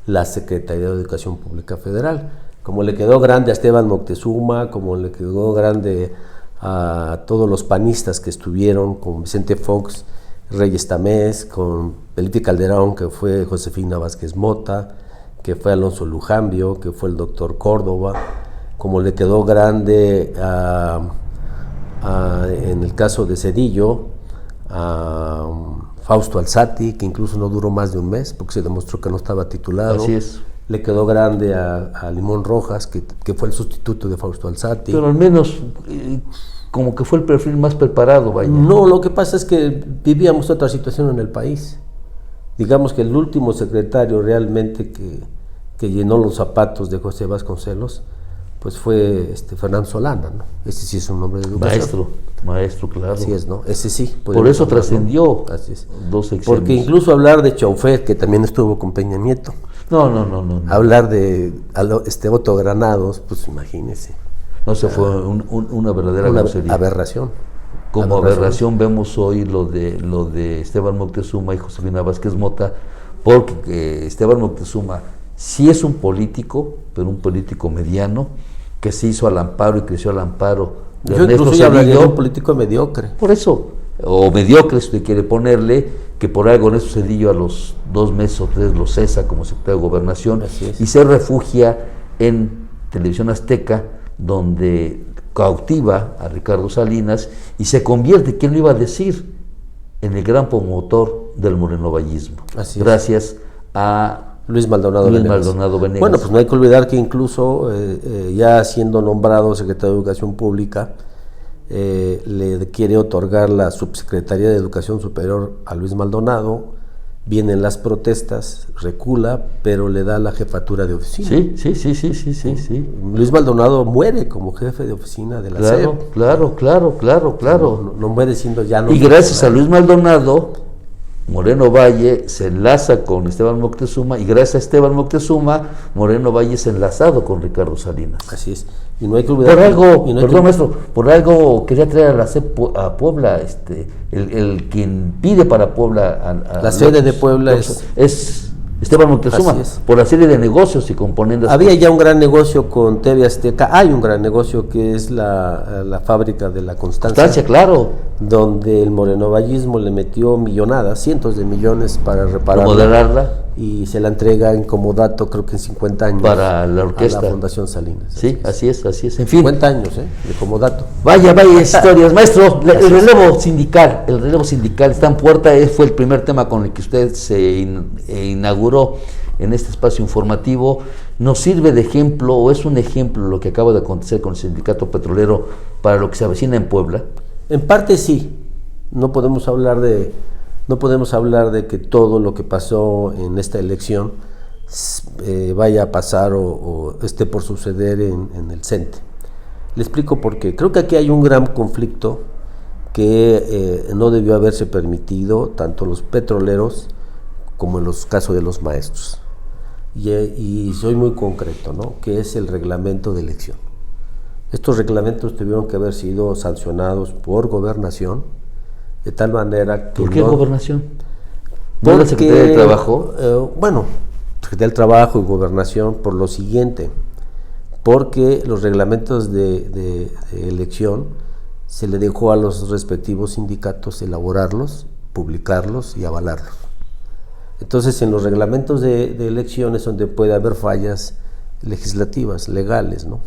la Secretaría de Educación Pública Federal. Como le quedó grande a Esteban Moctezuma, como le quedó grande a todos los panistas que estuvieron, con Vicente Fox, Reyes Tamés, con Felipe Calderón, que fue Josefina Vázquez Mota, que fue Alonso Lujambio, que fue el doctor Córdoba, como le quedó grande en el caso de Zedillo, a Fausto Alzati, que incluso no duró más de un mes, porque se demostró que no estaba titulado. Así es. Le quedó grande a Limón Rojas, que fue el sustituto de Fausto Alzati. Pero al menos como que fue el perfil más preparado, vaya. No, lo que pasa es que vivíamos otra situación en el país. Digamos que el último secretario realmente que llenó los zapatos de José Vasconcelos, pues fue Fernando Solana, ¿no? Ese sí es un nombre de educación. Maestro, claro. Así es, ¿no? Ese sí. Por eso trascendió Así es. 2 sexenios. Porque incluso hablar de Chauffet, que también estuvo con Peña Nieto, No. hablar de Otto Granados, pues imagínese. No, se fue una verdadera Una grosería. aberración. Como aberración vemos hoy lo de Esteban Moctezuma y Josefina Vázquez Mota, porque Esteban Moctezuma sí es un político, pero un político mediano, que se hizo al amparo y creció al amparo de Yo Ernesto incluso ya hablaría de Zedillo. un político mediocre. Por eso, o mediocre si usted quiere ponerle, que por algo Ernesto Zedillo a los 2 meses o 3 lo cesa como secretario de Gobernación Así es. y se refugia en Televisión Azteca, donde cautiva a Ricardo Salinas y se convierte, ¿quién lo iba a decir?, en el gran promotor del morenovallismo. Así es. Gracias a Luis Maldonado Venegas. Bueno, pues no hay que olvidar que incluso ya siendo nombrado secretario de Educación Pública, le quiere otorgar la subsecretaría de Educación Superior a Luis Maldonado, vienen las protestas, recula, pero le da la jefatura de oficina. Sí. Luis Maldonado muere como jefe de oficina de la SEP. Claro. No muere siendo ya no. Y gracias a Luis Maldonado, Moreno Valle se enlaza con Esteban Moctezuma, y gracias a Esteban Moctezuma, Moreno Valle se enlazado con Ricardo Salinas. Así es. Y no hay que olvidar. Por algo, y no hay perdón que- maestro, por algo quería traer a la SEP a Puebla, el quien pide para Puebla La sede de Puebla es Esteban Moctezuma, Así es. por la serie de negocios y componentes. Había ya un gran negocio con TV Azteca, hay un gran negocio que es la fábrica de la Constancia, claro, donde el morenovallismo le metió millonadas, cientos de millones para repararla, modelarla y se la entrega en comodato, creo que en 50 años, para la orquesta. a la Fundación Salinas. Sí, así es, en fin. 50 años, de comodato. Vaya historias, maestro. El relevo sindical está en puerta. Fue el primer tema con el que usted se inauguró en este espacio informativo. ¿Nos sirve de ejemplo o es un ejemplo lo que acaba de acontecer con el sindicato petrolero para lo que se avecina en Puebla? En parte sí. No podemos hablar de que todo lo que pasó en esta elección vaya a pasar o esté por suceder en el CENTE. Le explico por qué. Creo que aquí hay un gran conflicto que no debió haberse permitido, tanto los petroleros como en los casos de los maestros. Y soy muy concreto, ¿no? Que es el reglamento de elección. Estos reglamentos tuvieron que haber sido sancionados por Gobernación, de tal manera que... ¿Por qué Gobernación? ¿No Porque, la Secretaría del Trabajo? Secretaría del Trabajo y Gobernación, por lo siguiente, porque los reglamentos de elección se le dejó a los respectivos sindicatos elaborarlos, publicarlos y avalarlos. Entonces, en los reglamentos de elecciones donde puede haber fallas, legislativas, legales, ¿no?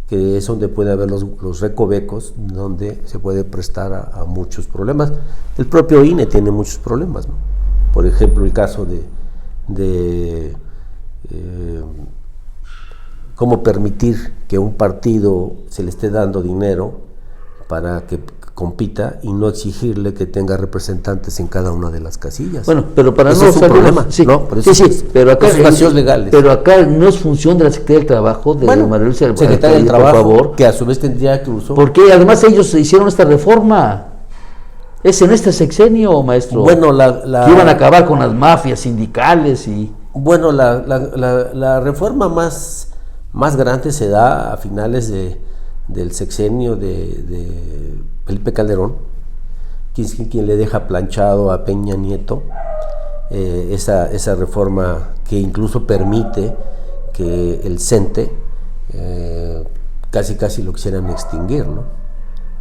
Que es donde puede haber los recovecos, donde se puede prestar a muchos problemas. El propio INE tiene muchos problemas, ¿no? Por ejemplo, el caso de cómo permitir que un partido se le esté dando dinero para que compita y no exigirle que tenga representantes en cada una de las casillas. Bueno, pero para ese no es un salir- problema, sí, ¿no? Pero sí, eso sí, pero acá son vacíos legales. Pero acá no es función de la Secretaría del Trabajo de María Luisa Secretaria del por Trabajo, favor, que a su vez tendría que usar. porque además ellos hicieron esta reforma. Es en este sexenio, maestro. Bueno, que iban a acabar con las mafias sindicales y Bueno, la reforma más grande se da a finales del sexenio de Felipe Calderón, quien le deja planchado a Peña Nieto esa reforma que incluso permite que el CENTE casi lo quisieran extinguir, ¿no?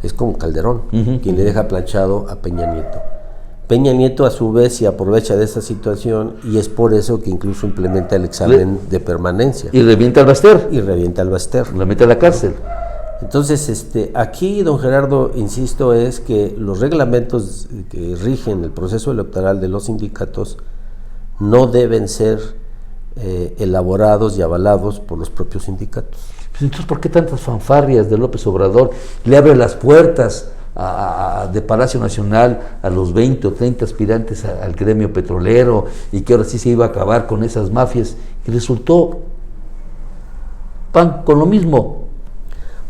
Es como Calderón, quien le deja planchado a Peña Nieto. Peña Nieto a su vez se aprovecha de esa situación y es por eso que incluso implementa el examen de permanencia. y revienta al Baster, Y revienta al Baster. la mete a la cárcel. Entonces, aquí, don Gerardo, insisto, es que los reglamentos que rigen el proceso electoral de los sindicatos no deben ser elaborados y avalados por los propios sindicatos. Pues entonces, ¿por qué tantas fanfarrias de López Obrador? Le abre las puertas de Palacio Nacional a los 20 o 30 aspirantes al gremio petrolero y que ahora sí se iba a acabar con esas mafias y resultó pan con lo mismo.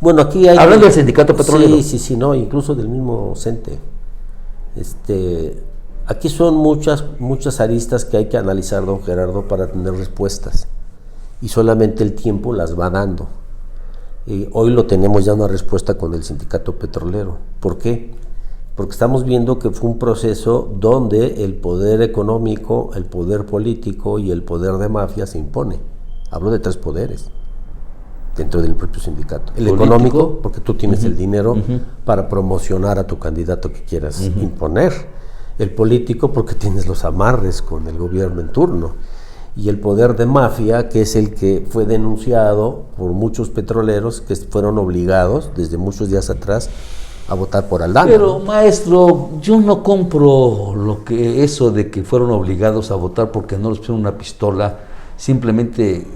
Bueno, aquí hay... Hablando del sindicato petrolero. Sí, no, incluso del mismo CENTE. Aquí son muchas aristas que hay que analizar, don Gerardo, para tener respuestas. Y solamente el tiempo las va dando. Hoy lo tenemos ya una respuesta con el sindicato petrolero. ¿Por qué? Porque estamos viendo que fue un proceso donde el poder económico, el poder político y el poder de mafia se impone. Hablo de 3 poderes dentro del propio sindicato. El Político, económico, porque tú tienes el dinero para promocionar a tu candidato que quieras imponer. El político, porque tienes los amarres con el gobierno en turno. Y el poder de mafia, que es el que fue denunciado por muchos petroleros que fueron obligados desde muchos días atrás a votar por Aldana. Pero, maestro, yo no compro eso de que fueron obligados a votar porque no les pusieron una pistola. Simplemente,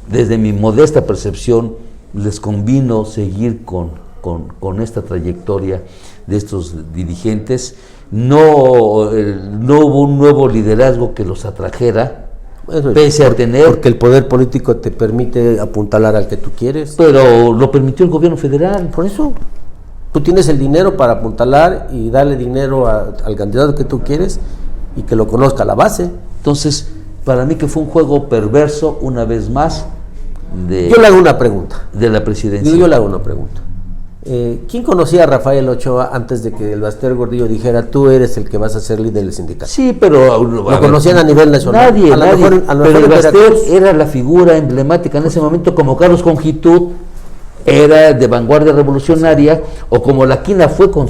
desde mi modesta percepción, les convino seguir con esta trayectoria de estos dirigentes. No hubo un nuevo liderazgo que los atrajera, pese a tener... Porque el poder político te permite apuntalar al que tú quieres. Pero lo permitió el gobierno federal. Por eso, tú tienes el dinero para apuntalar y darle dinero al candidato que tú quieres y que lo conozca a la base. Entonces, para mí que fue un juego perverso, una vez más, Yo le hago una pregunta. de la presidencia. Yo le hago una pregunta. ¿Quién conocía a Rafael Ochoa antes de que el Baster Gordillo dijera tú eres el que vas a ser líder del sindicato? Sí, pero... Lo conocían a nivel nacional. Nadie, a lo mejor pero el en Baster Veracruz. era la figura emblemática en ese momento, como Carlos Conjitud era de vanguardia revolucionaria, o como la Quina fue con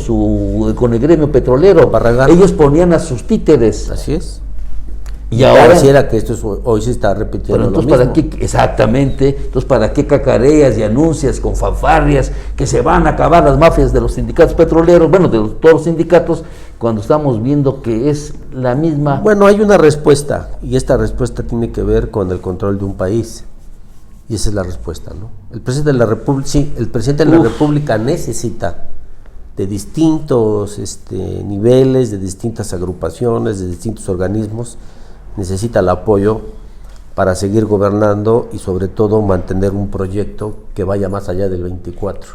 el gremio petrolero. Barragán. Ellos ponían a sus títeres. Así es. Y ahora... Pareciera que hoy se está repitiendo Pero entonces, lo ¿para mismo. qué? Exactamente. Entonces, ¿para qué cacareas y anuncias con fanfarrias que se van a acabar las mafias de los sindicatos petroleros? Bueno, todos los sindicatos, cuando estamos viendo que es la misma... Bueno, hay una respuesta, y esta respuesta tiene que ver con el control de un país. Y esa es la respuesta, ¿no? El presidente de la República, el presidente de la República necesita de distintos niveles, de distintas agrupaciones, de distintos organismos, necesita el apoyo para seguir gobernando y sobre todo mantener un proyecto que vaya más allá del 24.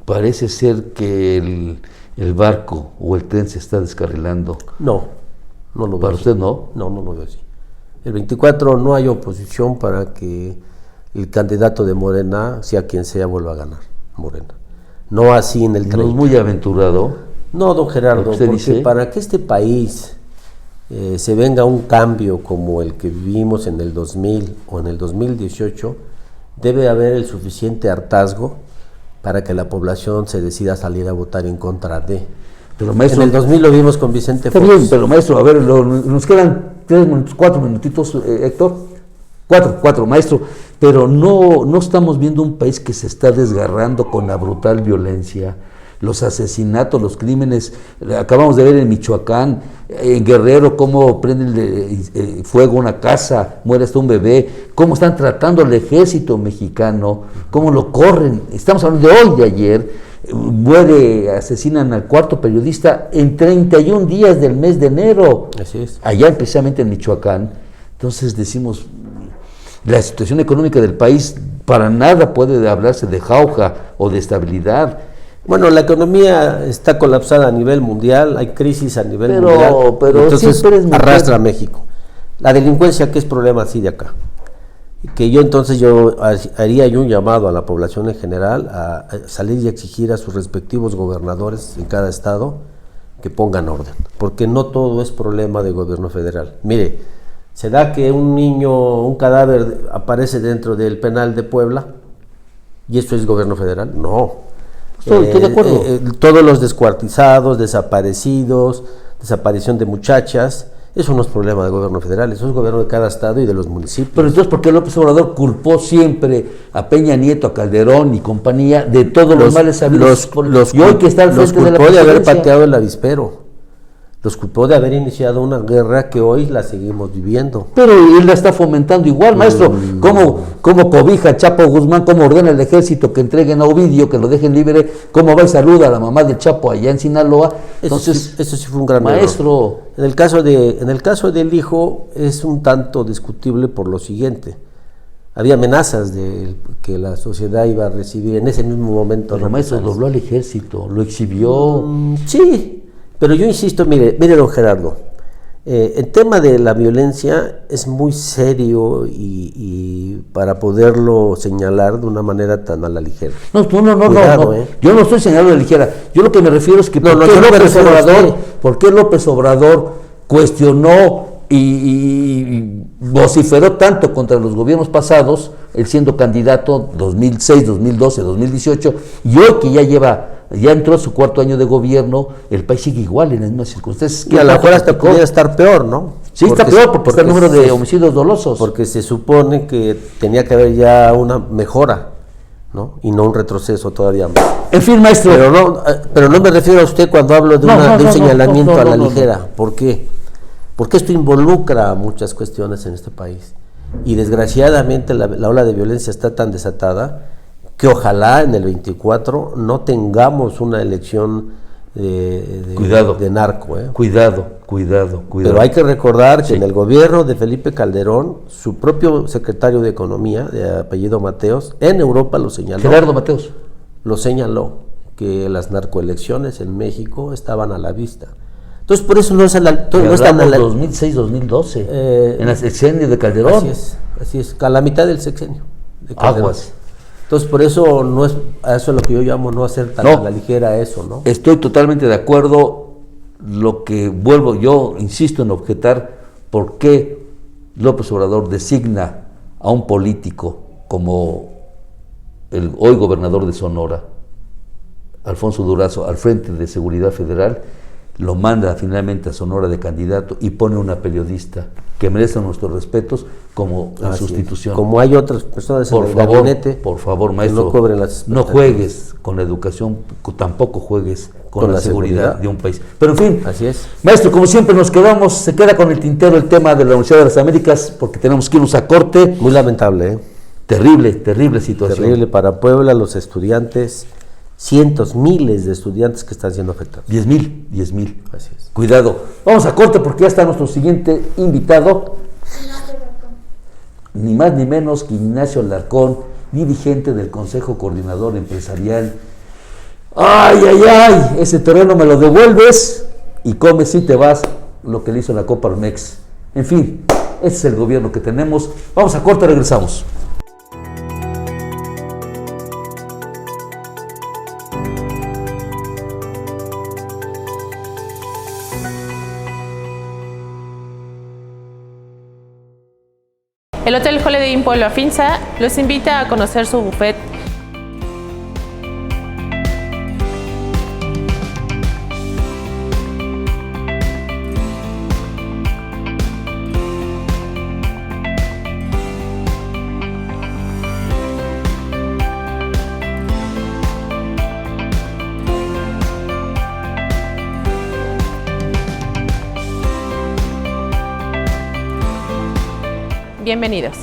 Parece ser que el barco o el tren se está descarrilando. No lo veo ¿Para así. usted no? No lo veo así. El 24 no hay oposición para que el candidato de Morena, sea quien sea, vuelva a ganar Morena. No así en el 30. No es muy aventurado. No, don Gerardo, ¿Lo que usted porque dice? para que este país se venga un cambio como el que vivimos en el 2000 o en el 2018, debe haber el suficiente hartazgo para que la población se decida salir a votar en contra de. Pero, maestro, en el 2000 lo vimos con Vicente está Fox. bien, pero maestro, a ver, nos quedan 4 minutitos, Héctor. 4, maestro. pero no estamos viendo un país que se está desgarrando con la brutal violencia, los asesinatos, los crímenes. Acabamos de ver en Michoacán, en Guerrero, cómo prenden fuego una casa, muere hasta un bebé, cómo están tratando al ejército mexicano, cómo lo corren. Estamos hablando de hoy, de ayer. Asesinan al cuarto periodista en 31 días del mes de enero. Así es. Allá precisamente en Michoacán. Entonces decimos, la situación económica del país para nada puede hablarse de jauja o de estabilidad. Bueno, la economía está colapsada a nivel mundial, hay crisis a nivel mundial, pero entonces siempre es arrastra a México. La delincuencia, que es problema así de acá. Que yo haría un llamado a la población en general a salir y exigir a sus respectivos gobernadores en cada estado que pongan orden, porque no todo es problema del gobierno federal. Mire, se da que un cadáver aparece dentro del penal de Puebla y esto es gobierno federal. No. Estoy de acuerdo. Todos los descuartizados, desaparecidos, desaparición de muchachas, eso no es problema del gobierno federal, eso es gobierno de cada estado y de los municipios. Pero entonces, ¿por qué López Obrador culpó siempre a Peña Nieto, a Calderón y compañía de todos los males habidos? Y hoy que está al frente de la culpó de haber presidencia, pateado el avispero. Los culpó de haber iniciado una guerra que hoy la seguimos viviendo. Pero él la está fomentando igual, maestro. ¿Cómo cobija a Chapo Guzmán? ¿Cómo ordena el ejército que entreguen a Ovidio, que lo dejen libre? ¿Cómo va y saluda a la mamá de Chapo allá en Sinaloa? Entonces, eso sí fue un gran maestro. error. En el caso del hijo es un tanto discutible por lo siguiente. Había amenazas de que la sociedad iba a recibir en ese mismo momento. Pero maestro, dobló al ejército, lo exhibió. Sí. Pero yo insisto, mire don Gerardo, el tema de la violencia es muy serio y para poderlo señalar de una manera tan a la ligera. No. Cuidado, Yo no estoy señalando a la ligera. Yo lo que me refiero es que ¿por qué López Obrador cuestionó y vociferó tanto contra los gobiernos pasados, él siendo candidato 2006, 2012, 2018, y hoy que ya entró a su cuarto año de gobierno, el país sigue igual en las mismas circunstancias? Y a lo mejor hasta podría estar peor, ¿no? Sí, está peor porque está el número de homicidios dolosos. Porque se supone que tenía que haber ya una mejora, ¿no? Y no un retroceso todavía más. En fin, maestro. Pero no me refiero a usted cuando hablo de un señalamiento a la ligera. ¿Por qué? Porque esto involucra muchas cuestiones en este país. Y desgraciadamente la ola de violencia está tan desatada que ojalá en el 24 no tengamos una elección de narco. Cuidado. Pero hay que recordar que en el gobierno de Felipe Calderón, su propio secretario de Economía, de apellido Mateos, en Europa lo señaló. Gerardo Mateos. Lo señaló, que las narcoelecciones en México estaban a la vista. Entonces, por eso no están a la 2006-2012, en el sexenio de Calderón. Así es, a la mitad del sexenio de Calderón. Aguas. Entonces, por eso eso es lo que yo llamo no hacer tan a la ligera eso, ¿no? Estoy totalmente de acuerdo. Lo que yo insisto en objetar, ¿por qué López Obrador designa a un político como el hoy gobernador de Sonora, Alfonso Durazo, al frente de Seguridad Federal? Lo manda finalmente a Sonora de candidato y pone una periodista que merece nuestros respetos como en sustitución. Como hay otras personas en el gabinete. Por favor, maestro, no juegues con la educación, tampoco juegues con la seguridad de un país. Pero en fin, así es. Maestro, como siempre se queda con el tintero el tema de la Universidad de las Américas, porque tenemos que irnos a corte. Muy lamentable, Terrible situación. Terrible para Puebla, los estudiantes. Cientos, miles de estudiantes que están siendo afectados. 10,000. Así es. Cuidado. Vamos a corte porque ya está nuestro siguiente invitado. Ni más ni menos que Ignacio Alarcón, dirigente del Consejo Coordinador Empresarial. ¡Ay! Ese terreno me lo devuelves y comes si te vas lo que le hizo la Coparmex. En fin, ese es el gobierno que tenemos. Vamos a corte, regresamos. El Hotel Holiday Inn Puebla Finza los invita a conocer su buffet. Bienvenidos.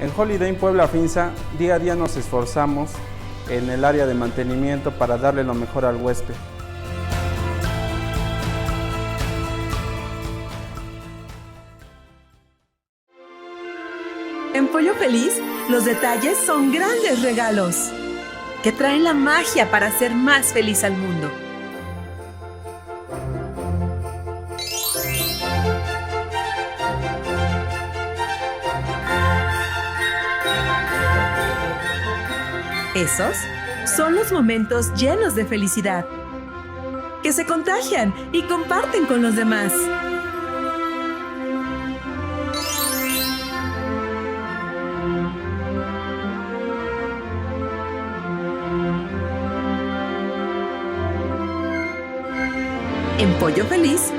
En Holiday Inn Puebla Finza, día a día nos esforzamos en el área de mantenimiento para darle lo mejor al huésped. En Pollo Feliz, los detalles son grandes regalos que traen la magia para hacer más feliz al mundo. Esos son los momentos llenos de felicidad, que se contagian y comparten con los demás. En Pollo Feliz,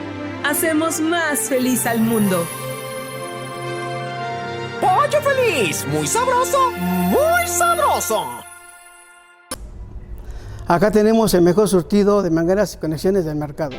hacemos más feliz al mundo. ¡Pollo Feliz! ¡Muy sabroso! ¡Muy sabroso! Acá tenemos el mejor surtido de mangueras y conexiones del mercado.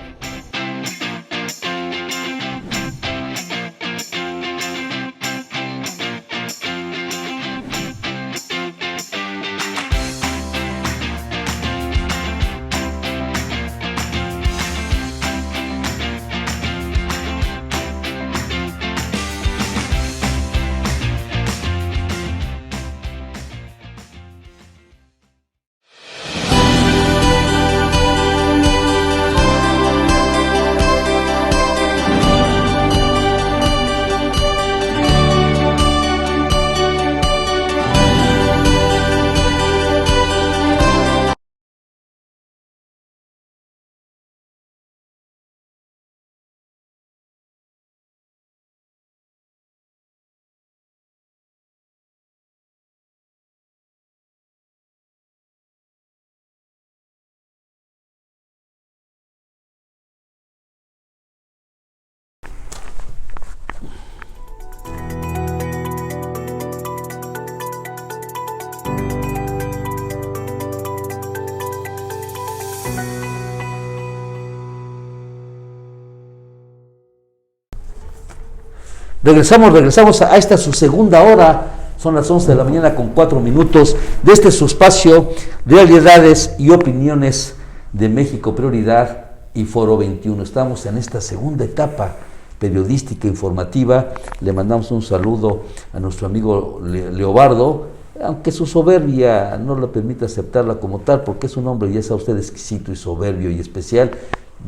Regresamos a esta su segunda hora, son las 11 de la mañana con 4 minutos, de este su espacio, Realidades y Opiniones de México Prioridad y Foro 21. Estamos en esta segunda etapa periodística informativa. Le mandamos un saludo a nuestro amigo Leobardo, aunque su soberbia no le permite aceptarla como tal, porque es un hombre, ya sabe usted, exquisito y soberbio y especial.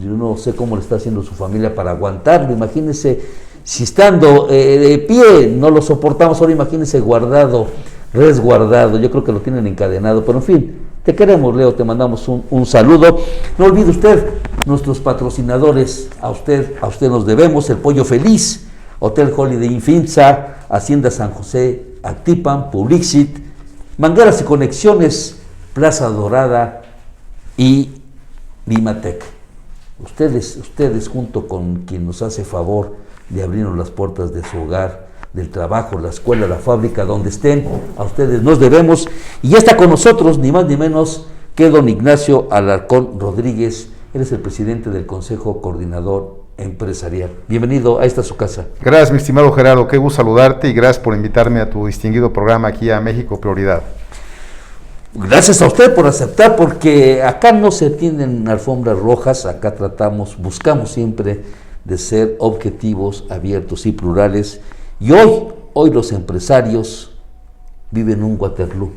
Yo no sé cómo le está haciendo su familia para aguantarlo. Imagínense, si estando de pie no lo soportamos, ahora imagínense guardado, resguardado. Yo creo que lo tienen encadenado, pero en fin, te queremos, Leo, te mandamos un saludo. No olvide usted, nuestros patrocinadores, a usted nos debemos: el Pollo Feliz, Hotel Holiday Inn Finza, Hacienda San José, Actipan, Publixit, Mangueras y Conexiones, Plaza Dorada y Vimatec. Ustedes junto con quien nos hace favor de abrirnos las puertas de su hogar, del trabajo, la escuela, la fábrica, donde estén, a ustedes nos debemos. Y ya está con nosotros, ni más ni menos que don Ignacio Alarcón Rodríguez. Él es el presidente del Consejo Coordinador Empresarial. Bienvenido a esta su casa. Gracias, mi estimado Gerardo, qué gusto saludarte y gracias por invitarme a tu distinguido programa aquí a México Prioridad. Gracias a usted por aceptar, porque acá no se tienden alfombras rojas, acá buscamos siempre de ser objetivos, abiertos y plurales. Y hoy los empresarios viven un Waterloo,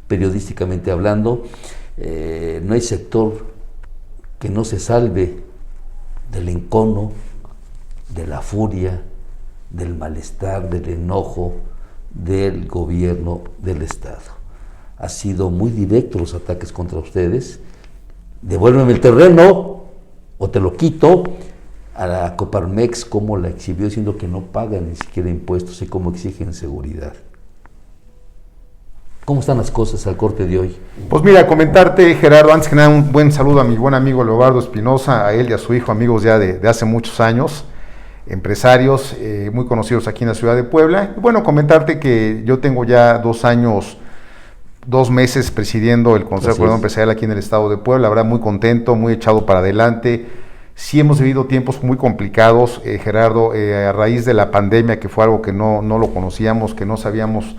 periodísticamente hablando. No hay sector que no se salve del encono, de la furia, del malestar, del enojo del gobierno del Estado. Ha sido muy directo los ataques contra ustedes. Devuélveme el terreno o te lo quito. A la Coparmex, cómo la exhibió diciendo que no pagan ni siquiera impuestos y cómo exigen seguridad. ¿Cómo están las cosas al corte de hoy? Pues mira, comentarte, Gerardo, antes que nada un buen saludo a mi buen amigo Leobardo Espinosa, a él y a su hijo, amigos ya de hace muchos años, empresarios muy conocidos aquí en la ciudad de Puebla. Y bueno, comentarte que yo tengo ya 2 meses presidiendo el Consejo Coordinador Empresarial aquí en el estado de Puebla, la verdad muy contento, muy echado para adelante. Sí hemos vivido tiempos muy complicados, Gerardo, a raíz de la pandemia, que fue algo que no lo conocíamos, que no sabíamos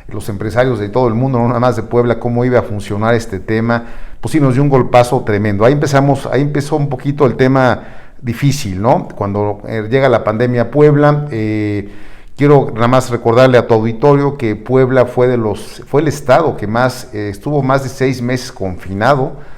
los empresarios de todo el mundo, no nada más de Puebla, cómo iba a funcionar este tema. Pues sí, nos dio un golpazo tremendo. Ahí empezó un poquito el tema difícil, ¿no? Cuando llega la pandemia a Puebla, quiero nada más recordarle a tu auditorio que Puebla fue el estado que estuvo más de 6 meses confinado.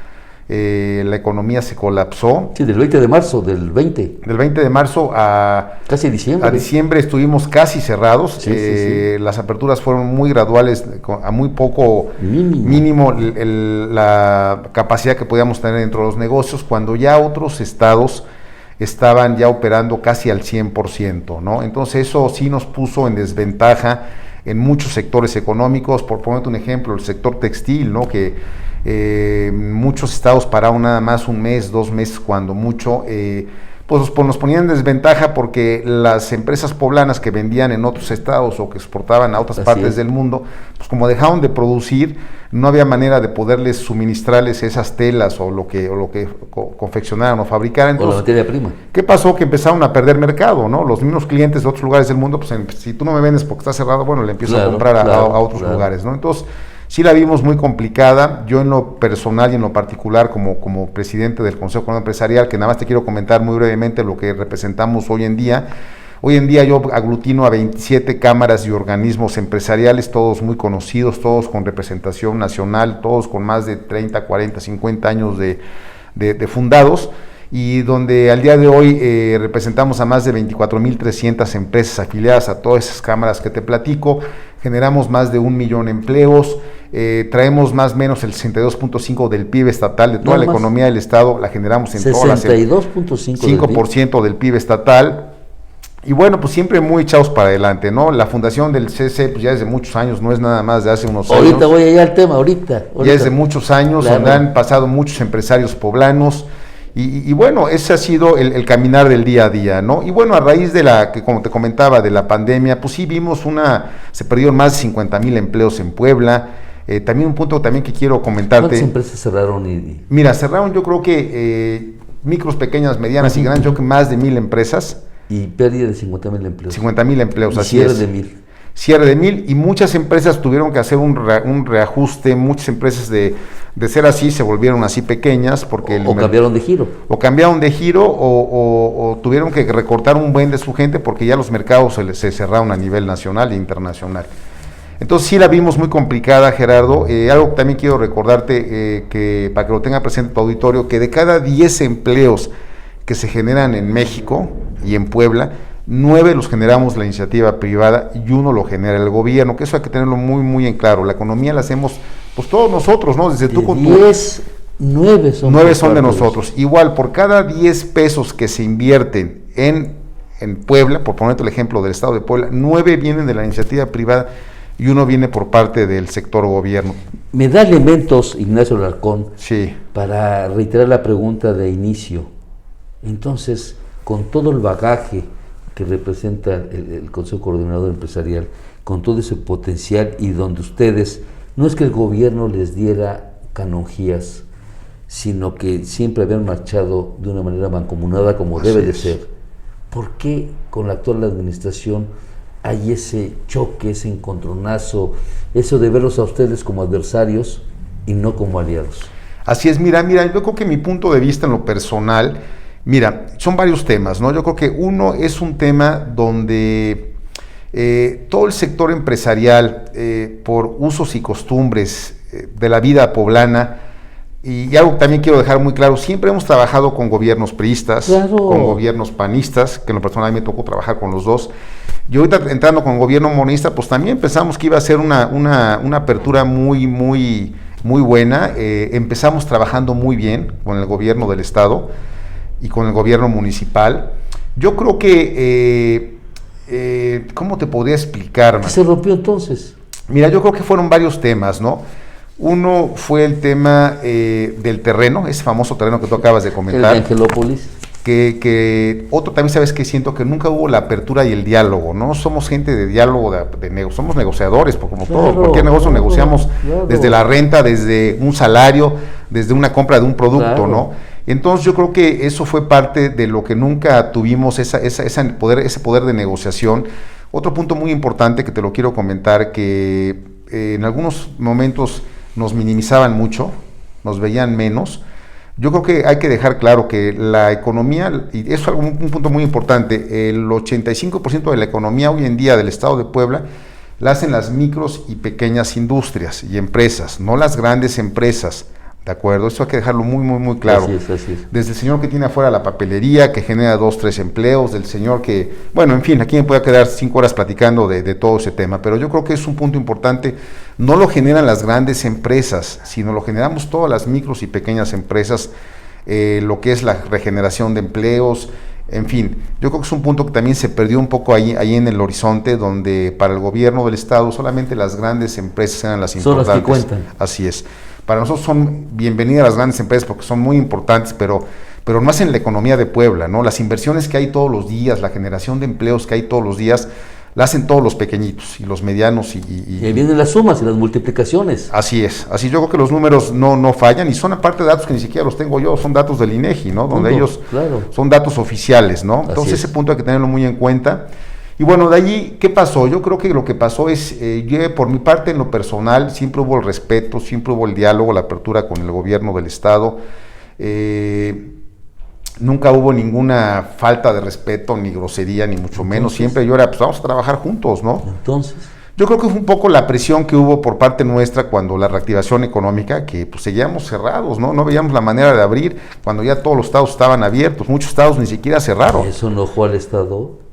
La economía se colapsó. Sí, del 20 de marzo, del 20. Del 20 de marzo a... Casi diciembre. A diciembre estuvimos casi cerrados. Sí. Las aperturas fueron muy graduales, a muy poco mínimo la capacidad que podíamos tener dentro de los negocios, cuando ya otros estados estaban ya operando casi al 100%, ¿no? Entonces eso sí nos puso en desventaja en muchos sectores económicos. Por ponerte un ejemplo, el sector textil, ¿no? Que muchos estados pararon nada más 1 mes, 2 meses cuando mucho, pues nos ponían en desventaja porque las empresas poblanas que vendían en otros estados o que exportaban a otras partes del mundo, pues como dejaron de producir, no había manera de poderles suministrarles esas telas o lo que confeccionaran o fabricaran. Entonces, o la materia prima. ¿Qué pasó? Que empezaron a perder mercado, ¿no? Los mismos clientes de otros lugares del mundo, pues si tú no me vendes porque está cerrado, bueno, le empiezo a comprar a otros lugares, ¿no? Entonces, sí la vimos muy complicada. Yo en lo personal y en lo particular como presidente del Consejo Coordinador Empresarial, que nada más te quiero comentar muy brevemente lo que representamos hoy en día. Hoy en día yo aglutino a 27 cámaras y organismos empresariales, todos muy conocidos, todos con representación nacional, todos con más de 30, 40, 50 años de fundados, y donde al día de hoy representamos a más de 24,300 empresas afiliadas a todas esas cámaras que te platico. Generamos más de 1 millón de empleos, traemos más o menos el 62.5% del PIB estatal, de toda la economía del estado, la generamos en todas las... 62.5% del PIB estatal. Y bueno, pues siempre muy echados para adelante, ¿no? La fundación del CC, pues ya desde muchos años, no es nada más de hace unos años. Ahorita voy allá al tema, ahorita. Ya desde muchos años, claro, donde han pasado muchos empresarios poblanos. Y bueno, ese ha sido el caminar del día a día, ¿no? Y bueno, a raíz de que como te comentaba, de la pandemia, pues sí vimos se perdieron más de 50,000 empleos en Puebla. También un punto también que quiero comentarte. ¿Cuántas empresas cerraron? Mira, cerraron yo creo que micros, pequeñas, medianas y grandes, yo creo que más de 1,000 empresas. Y pérdida de 50,000 empleos. 50,000 empleos, y así cierre es. de 1,000. Cierre de 1,000, y muchas empresas tuvieron que hacer un reajuste. Muchas empresas de ser así se volvieron así pequeñas porque o cambiaron de giro. O cambiaron de giro o tuvieron que recortar un buen de su gente porque ya los mercados se cerraron a nivel nacional e internacional. Entonces sí la vimos muy complicada, Gerardo. Algo que también quiero recordarte, que para que lo tenga presente tu auditorio, que de cada 10 empleos que se generan en México y en Puebla, 9 los generamos la iniciativa privada y 1 lo genera el gobierno, que eso hay que tenerlo muy, muy en claro. La economía la hacemos pues todos nosotros, ¿no? Desde tú con 10, 9 son de nosotros. Igual, por cada 10 pesos que se invierten en Puebla, por ponerte el ejemplo del estado de Puebla, 9 vienen de la iniciativa privada y 1 viene por parte del sector gobierno. Me da elementos, Ignacio Alarcón, sí, para reiterar la pregunta de inicio. Entonces, con todo el bagaje que representa el Consejo Coordinador Empresarial, con todo ese potencial, y donde ustedes, no es que el gobierno les diera canonjías, sino que siempre habían marchado de una manera mancomunada como debe de ser. ¿Por qué con la actual administración hay ese choque, ese encontronazo, eso de verlos a ustedes como adversarios y no como aliados? Así es, mira, yo creo que mi punto de vista en lo personal, mira, son varios temas, ¿no? Yo creo que uno es un tema donde todo el sector empresarial, por usos y costumbres de la vida poblana, y algo que también quiero dejar muy claro, siempre hemos trabajado con gobiernos priistas, con gobiernos panistas, que en lo personal me tocó trabajar con los dos, y ahorita entrando con el gobierno monista, pues también pensamos que iba a ser una apertura muy buena. Empezamos trabajando muy bien con el gobierno del estado y con el gobierno municipal. Yo creo que, ¿cómo te podría explicar? ¿Qué se rompió entonces? Mira, yo creo que fueron varios temas, ¿no? Uno fue el tema del terreno, ese famoso terreno que tú acabas de comentar. El de Angelópolis. Que otro también, sabes que siento que nunca hubo la apertura y el diálogo, no somos gente de diálogo, somos negociadores, porque como todo, cualquier negocio negociamos desde la renta, desde un salario, desde una compra de un producto, ¿no? Entonces yo creo que eso fue parte de lo que nunca tuvimos, ese poder de negociación. Otro punto muy importante que te lo quiero comentar, que en algunos momentos nos minimizaban mucho, nos veían menos. Yo creo que hay que dejar claro que la economía, y eso es un punto muy importante, el 85% de la economía hoy en día del estado de Puebla la hacen las micros y pequeñas industrias y empresas, no las grandes empresas, ¿de acuerdo? Eso hay que dejarlo muy claro. Así es. Desde el señor que tiene afuera la papelería, que genera 2, 3 empleos, del señor que, bueno, en fin, aquí me puede quedar 5 horas platicando de todo ese tema, pero yo creo que es un punto importante. No lo generan las grandes empresas, sino lo generamos todas las micros y pequeñas empresas, lo que es la regeneración de empleos, en fin. Yo creo que es un punto que también se perdió un poco ahí en el horizonte, donde para el gobierno del estado solamente las grandes empresas eran las importantes. Son las que cuentan. Así es. Para nosotros son bienvenidas las grandes empresas porque son muy importantes, pero no hacen la economía de Puebla, ¿no? Las inversiones que hay todos los días, la generación de empleos que hay todos los días, la hacen todos los pequeñitos y los medianos. Y ahí vienen las sumas y las multiplicaciones. Así es, así yo creo que los números no fallan, y son aparte datos que ni siquiera los tengo yo, son datos del INEGI, ¿no? Donde ellos son datos oficiales, ¿no? Entonces ese punto hay que tenerlo muy en cuenta. Y bueno, de allí, ¿qué pasó? Yo creo que lo que pasó es, yo por mi parte en lo personal, siempre hubo el respeto, siempre hubo el diálogo, la apertura con el gobierno del estado. Nunca hubo ninguna falta de respeto, ni grosería, ni mucho menos. Siempre yo era, pues vamos a trabajar juntos, ¿no? Entonces, yo creo que fue un poco la presión que hubo por parte nuestra cuando la reactivación económica, que pues seguíamos cerrados, ¿no? No veíamos la manera de abrir cuando ya todos los estados estaban abiertos, muchos estados ni siquiera cerraron. Eso enojó al estado.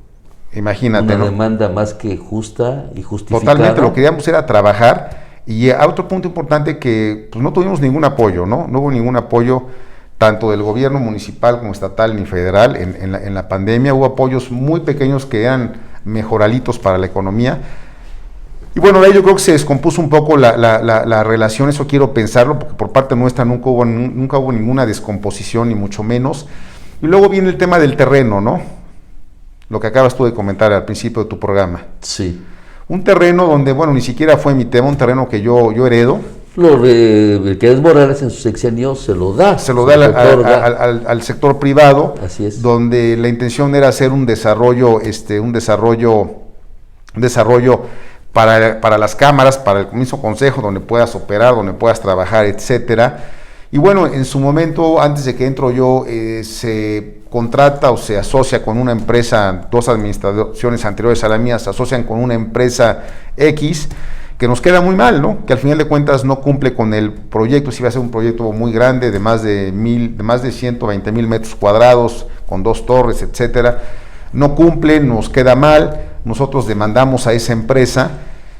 Imagínate, una ¿no? demanda más que justa y justificada. Totalmente, lo que queríamos era trabajar. Y otro punto importante que pues no tuvimos ningún apoyo, ¿no? No hubo ningún apoyo tanto del gobierno municipal como estatal ni federal en la pandemia. Hubo apoyos muy pequeños que eran mejoralitos para la economía. Y bueno, de ahí yo creo que se descompuso un poco la relación, eso quiero pensarlo, porque por parte nuestra nunca hubo ninguna descomposición, ni mucho menos. Y luego viene el tema del terreno, ¿no? Lo que acabas tú de comentar al principio de tu programa. Sí. Un terreno donde, bueno, ni siquiera fue mi tema, un terreno que yo heredo. El que es Morales en su sexenio se lo da. Se lo da al sector privado. Así es. Donde la intención era hacer un desarrollo para las cámaras, para el mismo consejo, donde puedas operar, donde puedas trabajar, etcétera. Y bueno, en su momento, antes de que entro yo, se contrata o se asocia con una empresa, 2 administraciones anteriores a la mía se asocian con una empresa X, que nos queda muy mal, ¿no? Que al final de cuentas no cumple con el proyecto. Si va a ser un proyecto muy grande, de más de 120,000 metros cuadrados, con 2 torres, etcétera. No cumple, nos queda mal, nosotros demandamos a esa empresa.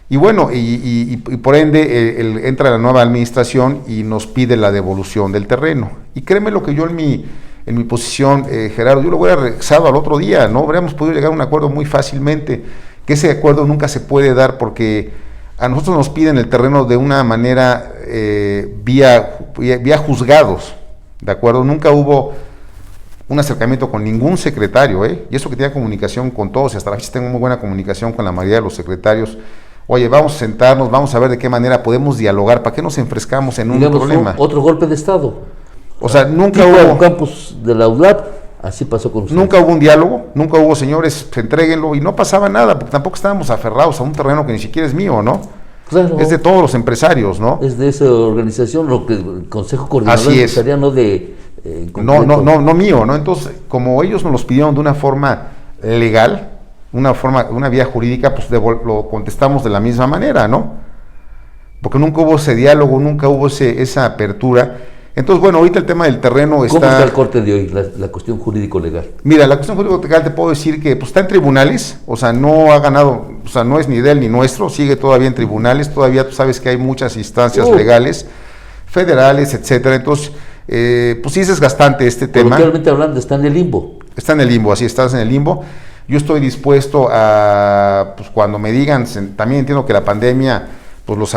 Y bueno, y por ende entra la nueva administración y nos pide la devolución del terreno. Y créeme lo que yo en mi posición, Gerardo, yo lo hubiera regresado al otro día, ¿no? Habríamos podido llegar a un acuerdo muy fácilmente, que ese acuerdo nunca se puede dar porque a nosotros nos piden el terreno de una manera vía juzgados, ¿de acuerdo? Nunca hubo un acercamiento con ningún secretario, y eso que tenía comunicación con todos, y hasta la fecha tengo muy buena comunicación con la mayoría de los secretarios. Oye, vamos a sentarnos, vamos a ver de qué manera podemos dialogar, ¿para qué nos enfrescamos en un problema? Otro golpe de Estado. O sea, nunca tipo hubo... campus de la UDLAP, así pasó con ustedes. Nunca hubo un diálogo, nunca hubo, señores, entréguenlo, y no pasaba nada, porque tampoco estábamos aferrados a un terreno que ni siquiera es mío, ¿no? Claro. Es de todos los empresarios, ¿no? Es de esa organización, lo que el Consejo Coordinador Así es. Empresarial, no de... No mío, ¿no? Entonces, como ellos nos los pidieron de una forma legal, una vía jurídica, pues lo contestamos de la misma manera, ¿no? Porque nunca hubo ese diálogo, nunca hubo esa apertura. Entonces, bueno, ahorita el tema del terreno está... ¿Cómo está el corte de hoy, la cuestión jurídico-legal? Mira, la cuestión jurídico-legal te puedo decir que pues, está en tribunales, o sea, no ha ganado, o sea, no es ni de él ni nuestro, sigue todavía en tribunales, todavía tú sabes que hay muchas instancias legales, federales, etcétera. Entonces, pues sí es desgastante este tema. Coloquialmente hablando, está en el limbo. Está en el limbo, así estás en el limbo. Yo estoy dispuesto a, pues cuando me digan, también entiendo que la pandemia pues los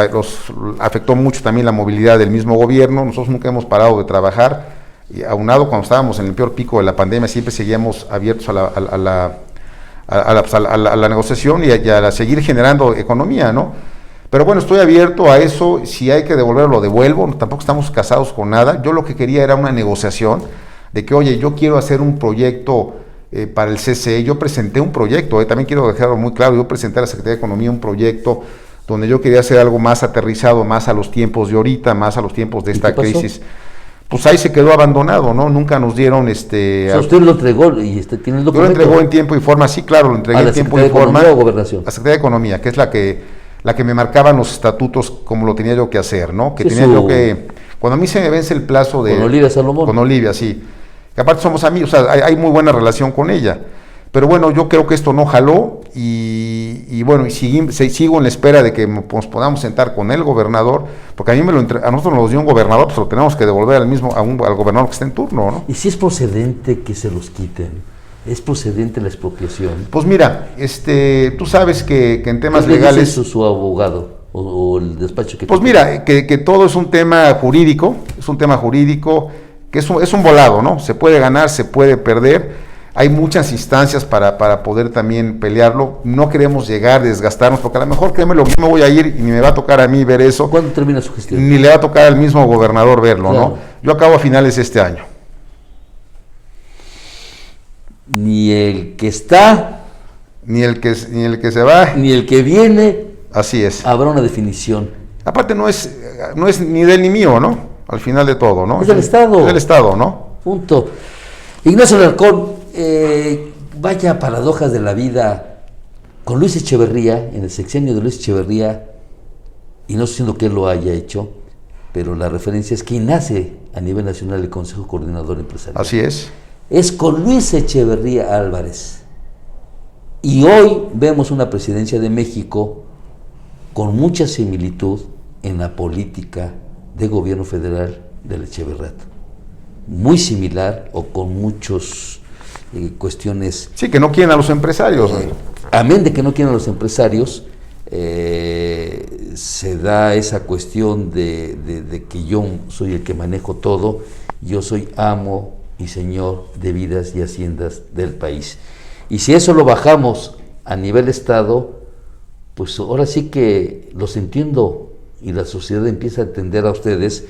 afectó mucho también la movilidad del mismo gobierno. Nosotros nunca hemos parado de trabajar, y aunado cuando estábamos en el peor pico de la pandemia, siempre seguíamos abiertos a la negociación y a seguir generando economía, ¿no? Pero bueno, estoy abierto a eso. Si hay que devolverlo, lo devuelvo. Tampoco estamos casados con nada. Yo lo que quería era una negociación de que, oye, yo quiero hacer un proyecto para el CCE. Yo presenté un proyecto, también quiero dejarlo muy claro. Yo presenté a la Secretaría de Economía un proyecto donde yo quería hacer algo más aterrizado, más a los tiempos de ahorita, más a los tiempos de esta crisis. Pues ahí se quedó abandonado, ¿no? Nunca nos dieron O sea, usted lo entregó y tiene el documento. Yo lo entregó en tiempo y forma, sí, claro, lo entregué en tiempo y forma. ¿A la Secretaría de Economía o Gobernación? La Secretaría de Economía, que es la que me marcaban los estatutos como lo tenía yo que hacer, ¿no? Que Sí, tenía yo que... Cuando a mí se me vence el plazo de... Con Olivia Salomón. Con Olivia, sí. Que aparte somos amigos, o sea, hay muy buena relación con ella. Pero bueno, yo creo que esto no jaló y bueno, y sigo en la espera de que nos podamos sentar con el gobernador, porque a nosotros nos dio un gobernador, pues lo tenemos que devolver al gobernador que está en turno, ¿no? ¿Y si es procedente que se los quiten? ¿Es procedente la expropiación? Pues mira, tú sabes que en temas ¿Qué le dice legales... su abogado o el despacho que... Pues mira, que todo es un tema jurídico, que es un volado, ¿no? Se puede ganar, se puede perder. Hay muchas instancias para poder también pelearlo. No queremos llegar, desgastarnos, porque a lo mejor, créemelo, yo me voy a ir y ni me va a tocar a mí ver eso. ¿Cuándo termina su gestión? Ni le va a tocar al mismo gobernador verlo, claro, ¿no? Yo acabo a finales de este año. Ni el que está... Ni el que se va. Ni el que viene. Así es. Habrá una definición. Aparte no es ni de él ni mío, ¿no? Al final de todo, ¿no? Es del Estado. Es del Estado, ¿no? Punto. Ignacio Alarcón, vaya paradojas de la vida. Con Luis Echeverría, en el sexenio de Luis Echeverría, y no siendo que él lo haya hecho, pero la referencia es que nace a nivel nacional el Consejo Coordinador Empresarial. Así es. Es con Luis Echeverría Álvarez. Y hoy vemos una presidencia de México con mucha similitud en la política de gobierno federal del Echeverrato. Muy similar o con muchas cuestiones... Sí, que no quieren a los empresarios. Amén de que no quieren a los empresarios, se da esa cuestión de que yo soy el que manejo todo, yo soy amo y señor de vidas y haciendas del país. Y si eso lo bajamos a nivel Estado, pues ahora sí que los entiendo y la sociedad empieza a atender a ustedes,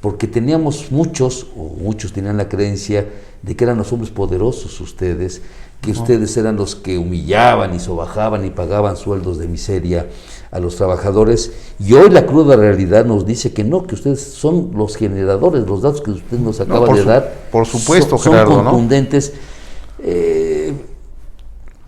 porque teníamos muchos tenían la creencia de que eran los hombres poderosos ustedes, que ustedes eran los que humillaban y sobajaban y pagaban sueldos de miseria a los trabajadores, y hoy la cruda realidad nos dice que no, que ustedes son los generadores. Los datos que usted nos acaba de dar, por supuesto, son Gerardo, contundentes.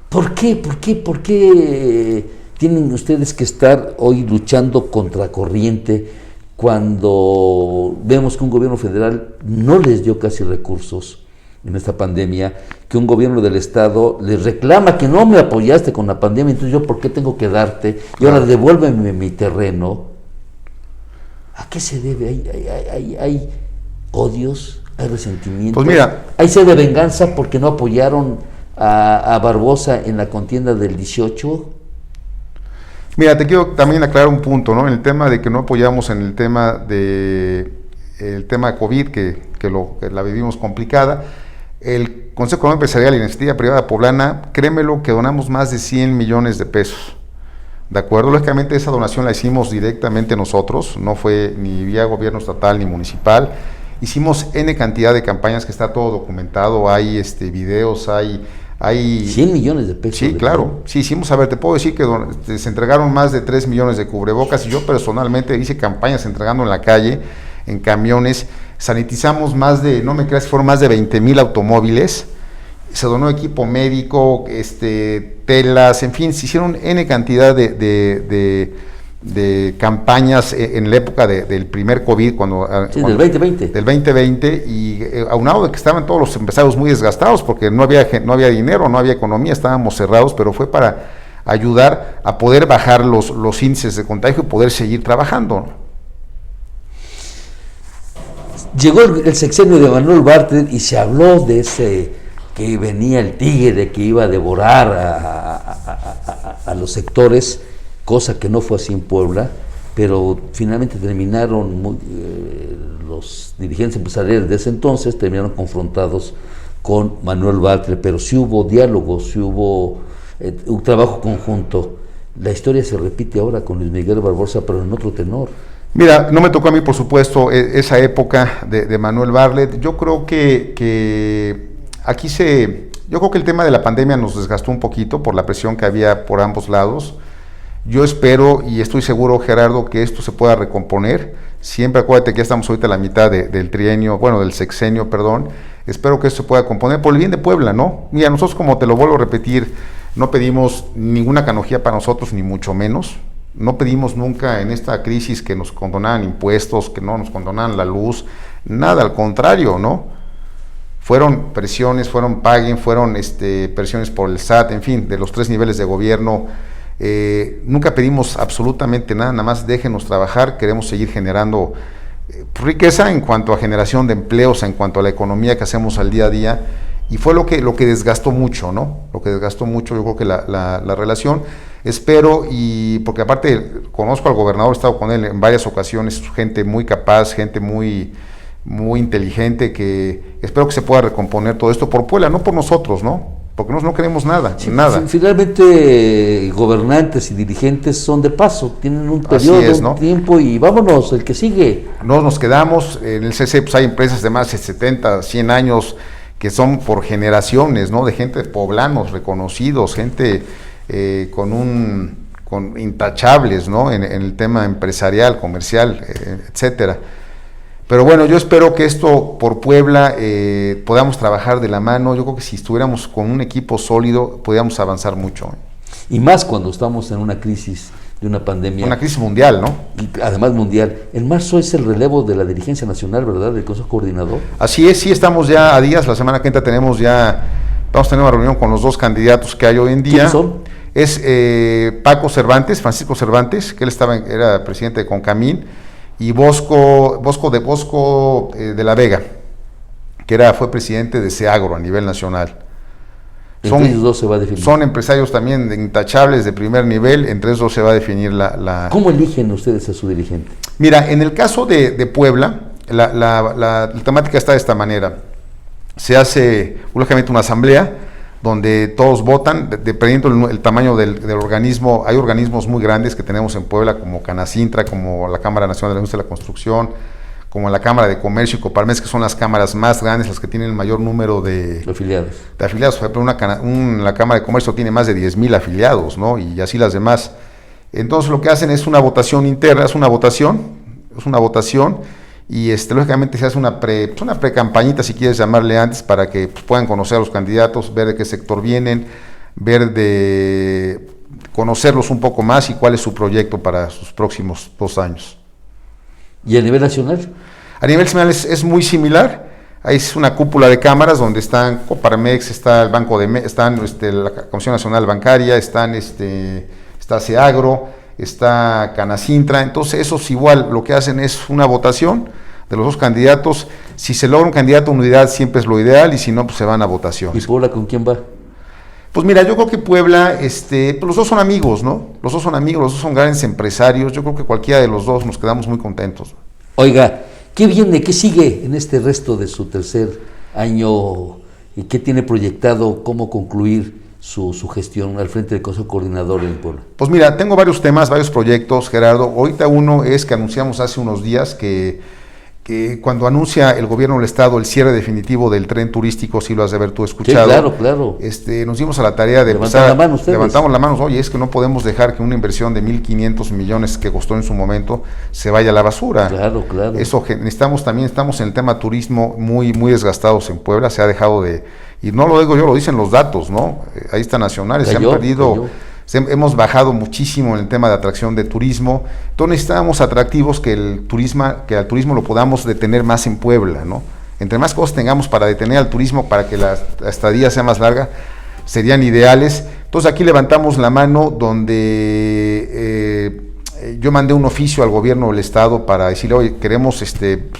¿Por qué tienen ustedes que estar hoy luchando contra corriente cuando vemos que un gobierno federal no les dio casi recursos en esta pandemia, que un gobierno del Estado les reclama que no me apoyaste con la pandemia, entonces yo por qué tengo que darte, y ahora devuélveme mi terreno? ¿A qué se debe? ¿Hay odios? ¿Hay resentimientos? Pues mira, ¿hay sed de venganza porque no apoyaron a Barbosa en la contienda del 18? Mira, te quiero también aclarar un punto, ¿no? En el tema de que no apoyamos en el tema de COVID, que la vivimos complicada. El Consejo Económico Empresarial y la Iniciativa Privada Poblana, créemelo que donamos más de 100 millones de pesos. ¿De acuerdo? Lógicamente esa donación la hicimos directamente nosotros, no fue ni vía gobierno estatal ni municipal. Hicimos N cantidad de campañas que está todo documentado, hay videos, hay 100 millones de pesos. Sí, claro. Sí, hicimos, a ver, te puedo decir que se entregaron más de 3 millones de cubrebocas y yo personalmente hice campañas entregando en la calle, en camiones, sanitizamos no me creas, fueron más de 20,000 automóviles, se donó equipo médico, telas, en fin, se hicieron N cantidad de campañas en la época del primer COVID, del 2020. Del 2020, y aunado de que estaban todos los empresarios muy desgastados porque no había dinero, no había economía, estábamos cerrados, pero fue para ayudar a poder bajar los índices de contagio y poder seguir trabajando. Llegó el sexenio de Manuel Bartlett y se habló de ese que venía el tigre, que iba a devorar a los sectores, cosa que no fue así en Puebla, pero finalmente terminaron los dirigentes empresariales de ese entonces terminaron confrontados con Manuel Bartlett, pero sí hubo diálogo, sí hubo un trabajo conjunto. La historia se repite ahora con Luis Miguel Barbosa, pero en otro tenor. Mira, no me tocó a mí, por supuesto, esa época de Manuel Bartlett. Yo creo que aquí yo creo que el tema de la pandemia nos desgastó un poquito por la presión que había por ambos lados. Yo espero y estoy seguro, Gerardo, que esto se pueda recomponer. Siempre acuérdate que ya estamos ahorita a la mitad del sexenio, perdón. Espero que esto se pueda componer por el bien de Puebla, ¿no? Mira, nosotros, como te lo vuelvo a repetir, no pedimos ninguna canonjía para nosotros, ni mucho menos. No pedimos nunca en esta crisis que nos condonaran impuestos, que no nos condonaran la luz, nada, al contrario, ¿no? Fueron presiones, fueron presiones por el SAT, en fin, de los 3 niveles de gobierno. Nunca pedimos absolutamente nada más déjenos trabajar, queremos seguir generando riqueza en cuanto a generación de empleos, en cuanto a la economía que hacemos al día a día, y fue lo que desgastó mucho, ¿no? Lo que desgastó mucho, yo creo que la relación. Espero, y porque aparte conozco al gobernador, he estado con él en varias ocasiones, gente muy capaz, gente muy inteligente, que espero que se pueda recomponer todo esto por Puebla, no por nosotros, ¿no? Porque no queremos nada, sí, nada. Finalmente, gobernantes y dirigentes son de paso, tienen un periodo, un tiempo, y vámonos, el que sigue. No nos quedamos, en el CC pues hay empresas de más de 70, 100 años que son por generaciones, ¿no? De gente, poblanos reconocidos, gente con intachables, ¿no? En el tema empresarial, comercial, etcétera. Pero bueno, yo espero que esto por Puebla podamos trabajar de la mano. Yo creo que si estuviéramos con un equipo sólido, podríamos avanzar mucho. Y más cuando estamos en una crisis de una pandemia. Una crisis mundial, ¿no? Y además mundial. En marzo es el relevo de la dirigencia nacional, ¿verdad? Del Consejo Coordinador. Así es, sí, estamos ya a días. La semana que entra vamos a tener una reunión con los 2 candidatos que hay hoy en día. ¿Quiénes son? Es Francisco Cervantes, que él era presidente de Concamín, y Bosco de la Vega, que fue presidente de SEAGRO a nivel nacional. Entre ellos dos se va a definir. Son empresarios también intachables de primer nivel, entre esos dos se va a definir la... ¿Cómo eligen ustedes a su dirigente? Mira, en el caso de Puebla, la temática está de esta manera. Se hace, lógicamente, una asamblea donde todos votan, dependiendo el tamaño del organismo. Hay organismos muy grandes que tenemos en Puebla, como Canacintra, como la Cámara Nacional de la Industria de la Construcción, como la Cámara de Comercio y Coparmex, que son las cámaras más grandes, las que tienen el mayor número de afiliados. Por ejemplo, la Cámara de Comercio tiene más de 10,000 afiliados, ¿no? Y así las demás. Entonces lo que hacen es una votación interna, es una votación, y lógicamente se hace una pre-campañita, si quieres llamarle antes, para que puedan conocer a los candidatos, ver de qué sector vienen, conocerlos un poco más y cuál es su proyecto para sus próximos 2 años. ¿Y a nivel nacional? A nivel nacional es muy similar. Es una cúpula de cámaras donde están Coparmex, está el Banco la Comisión Nacional Bancaria, está SEAGRO, está Canacintra. Entonces esos igual lo que hacen es una votación de los 2 candidatos. Si se logra un candidato unidad siempre es lo ideal, y si no, pues se van a votación. ¿Y Puebla con quién va? Pues mira, yo creo que Puebla, pues los 2 son amigos, ¿no? Los 2 son amigos, los 2 son grandes empresarios. Yo creo que cualquiera de los 2 nos quedamos muy contentos. Oiga, ¿qué viene, qué sigue en este resto de su tercer año y qué tiene proyectado, cómo concluir su gestión al frente del Consejo Coordinador en Puebla? Pues mira, tengo varios temas, varios proyectos, Gerardo. Ahorita uno es que anunciamos hace unos días que cuando anuncia el gobierno del estado el cierre definitivo del tren turístico, si lo has de haber tú escuchado. Sí, claro, claro. Nos dimos a la tarea de levantamos la mano, oye, es que no podemos dejar que una inversión de 1.500 millones que costó en su momento se vaya a la basura. Claro, claro. Eso estamos en el tema turismo muy desgastados en Puebla, se ha dejado de, y no lo digo yo, lo dicen los datos, ¿no? Ahí están nacionales, se han perdido. Hemos bajado muchísimo en el tema de atracción de turismo, entonces necesitamos atractivos que al turismo lo podamos detener más en Puebla, ¿no? Entre más cosas tengamos para detener al turismo, para que la estadía sea más larga, serían ideales. Entonces aquí levantamos la mano donde yo mandé un oficio al gobierno del estado para decirle, oye, queremos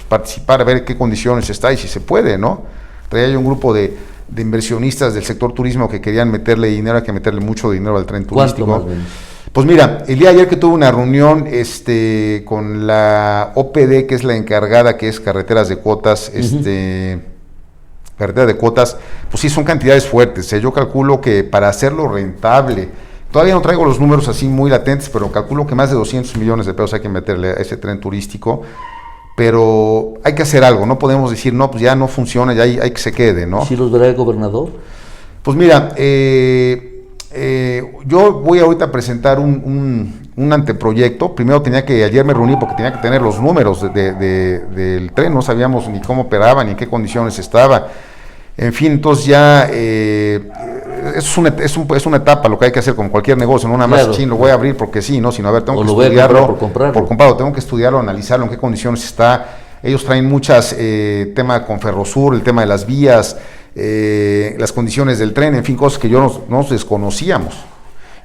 participar, a ver qué condiciones está y si se puede, ¿no? Traía yo un grupo de inversionistas del sector turismo que querían meterle dinero, hay que meterle mucho dinero al tren turístico. ¿Cuánto más o menos? Pues mira, el día de ayer que tuve una reunión con la OPD, que es la encargada, que es Carreteras de Cuotas, Carretera de Cuotas, pues sí son cantidades fuertes. Yo calculo que para hacerlo rentable, todavía no traigo los números así muy latentes, pero calculo que más de 200 millones de pesos hay que meterle a ese tren turístico. Pero hay que hacer algo, no podemos decir, no, pues ya no funciona, ya hay que se quede, ¿no? ¿Sí los verá el gobernador? Pues mira, yo voy ahorita a presentar un anteproyecto. Primero ayer me reuní porque tenía que tener los números del tren, no sabíamos ni cómo operaba, ni en qué condiciones estaba. En fin, entonces ya es una etapa lo que hay que hacer con cualquier negocio, no nada más, claro, lo voy a abrir porque sí, ¿no? Sino a ver, tengo que estudiarlo por comprarlo, tengo que estudiarlo, analizarlo, en qué condiciones está. Ellos traen muchas, tema con Ferrosur, el tema de las vías, las condiciones del tren, en fin, cosas que nos desconocíamos.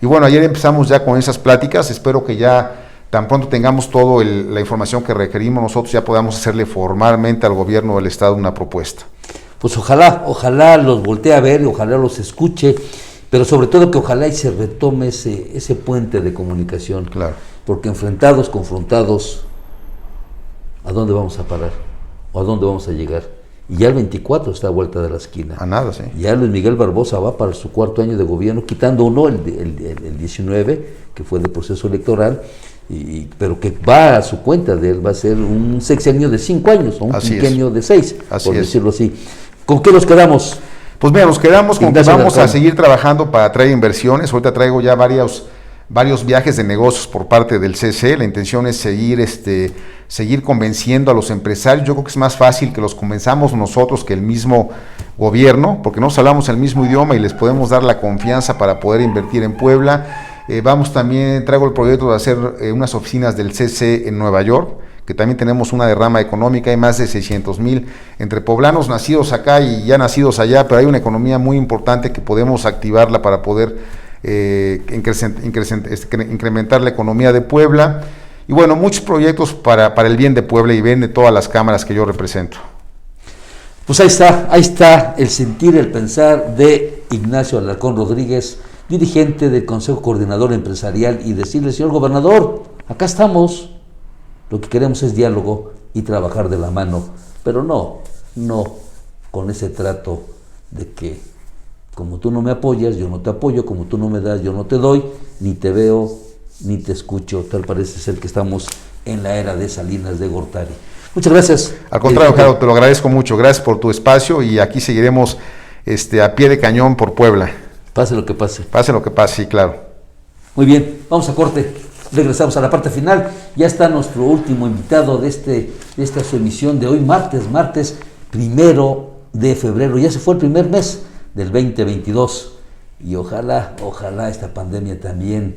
Y bueno, ayer empezamos ya con esas pláticas, espero que ya tan pronto tengamos toda la información que requerimos nosotros, ya podamos hacerle formalmente al gobierno del estado una propuesta. Pues ojalá los voltee a ver y ojalá los escuche, pero sobre todo que ojalá y se retome ese puente de comunicación. Claro. Porque confrontados, ¿a dónde vamos a parar? ¿O a dónde vamos a llegar? Y ya el 24 está a vuelta de la esquina. A nada, sí. Ya Luis Miguel Barbosa va para su 4º año de gobierno, quitando uno, el 19, que fue de proceso electoral, pero que va a su cuenta de él, va a ser un sexenio de 5 años, o un quinquenio de 6, por decirlo así. ¿Con qué nos quedamos? Pues mira, nos quedamos con que vamos a seguir trabajando para atraer inversiones. Ahorita traigo ya varios viajes de negocios por parte del CC. La intención es seguir convenciendo a los empresarios. Yo creo que es más fácil que los convenzamos nosotros que el mismo gobierno, porque nos hablamos el mismo idioma y les podemos dar la confianza para poder invertir en Puebla. Traigo el proyecto de hacer unas oficinas del CC en Nueva York, que también tenemos una derrama económica, hay más de 600,000 entre poblanos nacidos acá y ya nacidos allá, pero hay una economía muy importante que podemos activarla para poder incrementar la economía de Puebla. Y bueno, muchos proyectos para el bien de Puebla y bien de todas las cámaras que yo represento. Pues ahí está el sentir, el pensar de Ignacio Alarcón Rodríguez, dirigente del Consejo Coordinador Empresarial, y decirle, señor gobernador, acá estamos. Lo que queremos es diálogo y trabajar de la mano, pero no con ese trato de que como tú no me apoyas, yo no te apoyo, como tú no me das, yo no te doy, ni te veo, ni te escucho. Tal parece ser que estamos en la era de Salinas de Gortari. Muchas gracias. Al contrario, Gerardo, te lo agradezco mucho. Gracias por tu espacio y aquí seguiremos a pie de cañón por Puebla. Pase lo que pase. Pase lo que pase, sí, claro. Muy bien, vamos a corte. Regresamos a la parte final. Ya está nuestro último invitado de esta su emisión de hoy, martes 1 de febrero. Ya se fue el primer mes del 2022 y ojalá esta pandemia también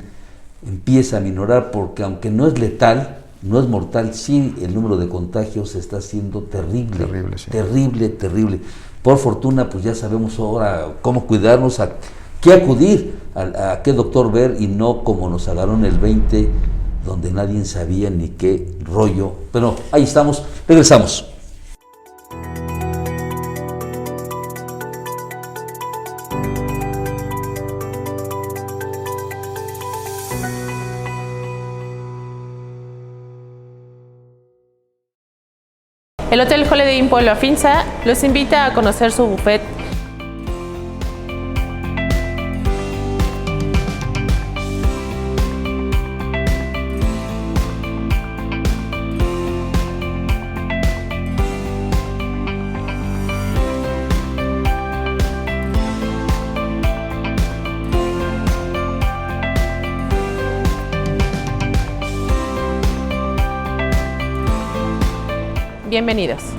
empiece a minorar, porque aunque no es letal, no es mortal, sí el número de contagios está haciendo terrible, sí. terrible. Por fortuna, pues ya sabemos ahora cómo cuidarnos, a qué acudir, a qué doctor ver, y no como nos agarró en el 20, donde nadie sabía ni qué rollo. Pero ahí estamos, regresamos. El Hotel Holiday Inn Pueblo Afinsa los invita a conocer su buffet Bienvenidos.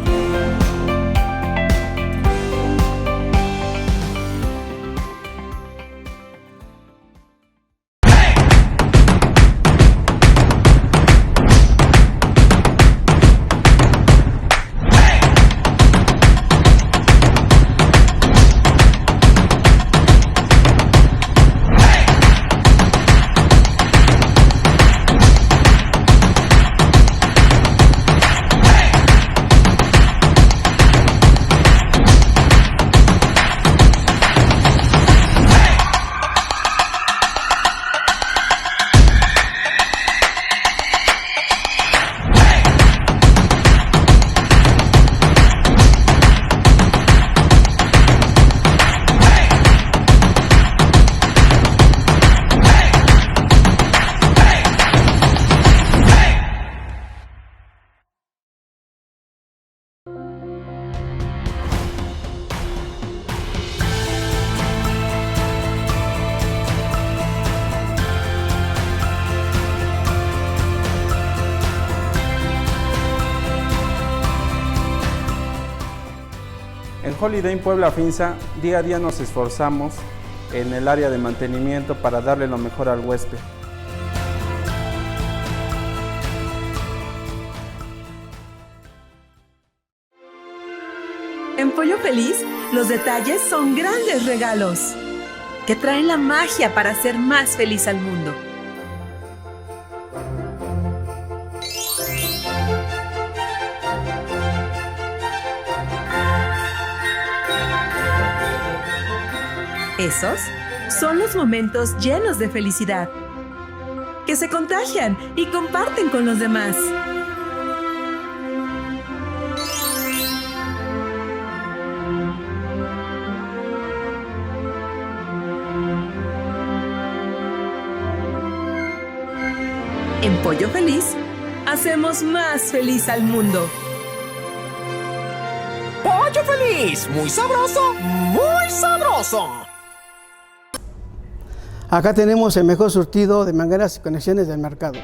En Holiday Inn Puebla Finza, día a día nos esforzamos en el área de mantenimiento para darle lo mejor al huésped. En Pollo Feliz, los detalles son grandes regalos que traen la magia para hacer más feliz al mundo. Esos son los momentos llenos de felicidad, que se contagian y comparten con los demás. En Pollo Feliz, hacemos más feliz al mundo. ¡Pollo Feliz! ¡Muy sabroso! ¡Muy sabroso! Acá tenemos el mejor surtido de mangueras y conexiones del mercado.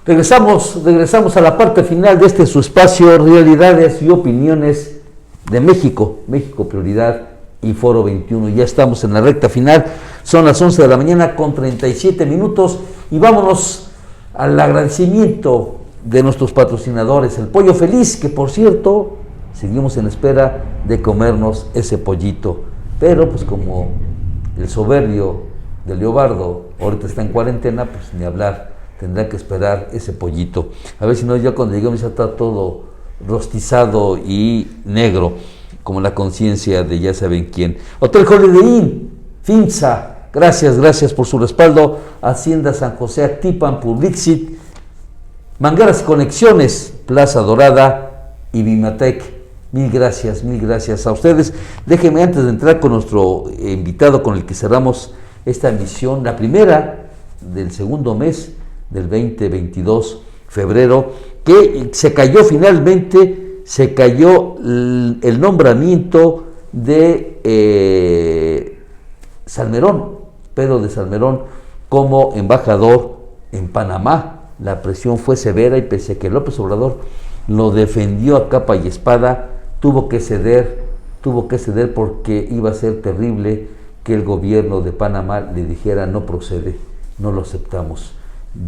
Regresamos a la parte final de su espacio, Realidades y Opiniones de México, México Prioridad y Foro 21. Ya estamos en la recta final, son las 11 de la mañana con 37 minutos y vámonos al agradecimiento de nuestros patrocinadores, el Pollo Feliz, que por cierto, seguimos en espera de comernos ese pollito, pero pues como el soberbio de Leobardo ahorita está en cuarentena, pues ni hablar. Tendrá que esperar ese pollito. A ver si no, ya cuando lleguemos ya está todo rostizado y negro, como la conciencia de ya saben quién. Hotel Holiday Inn, Finza, gracias por su respaldo. Hacienda San José, Actipan, Publixit, Mangueras y Conexiones, Plaza Dorada y Bimatec. Mil gracias a ustedes. Déjenme antes de entrar con nuestro invitado con el que cerramos esta emisión, la primera del segundo mes del 2022, febrero, que se cayó finalmente, el nombramiento de Salmerón, Pedro de Salmerón, como embajador en Panamá. La presión fue severa y pese a que López Obrador lo defendió a capa y espada, tuvo que ceder porque iba a ser terrible que el gobierno de Panamá le dijera no procede, no lo aceptamos.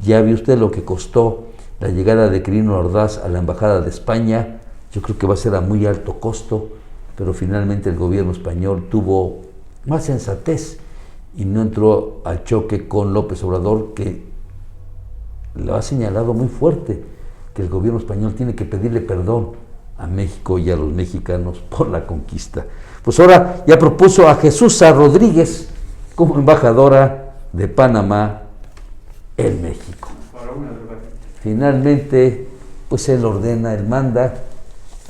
Ya vio usted lo que costó la llegada de Quirino Ordaz a la Embajada de España. Yo creo que va a ser a muy alto costo, pero finalmente el gobierno español tuvo más sensatez y no entró al choque con López Obrador, que lo ha señalado muy fuerte, que el gobierno español tiene que pedirle perdón a México y a los mexicanos por la conquista. Pues ahora ya propuso a Jesús Rodríguez como embajadora de Panamá en México. Finalmente, pues él ordena, él manda,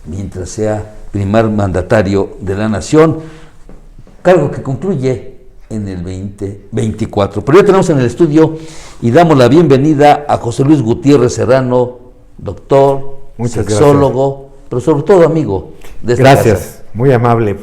mientras sea primer mandatario de la nación, cargo que concluye en el 2024. Pero ya tenemos en el estudio y damos la bienvenida a José Luis Gutiérrez Serrano, doctor, sexólogo, pero sobre todo amigo de esta casa. Muy amable.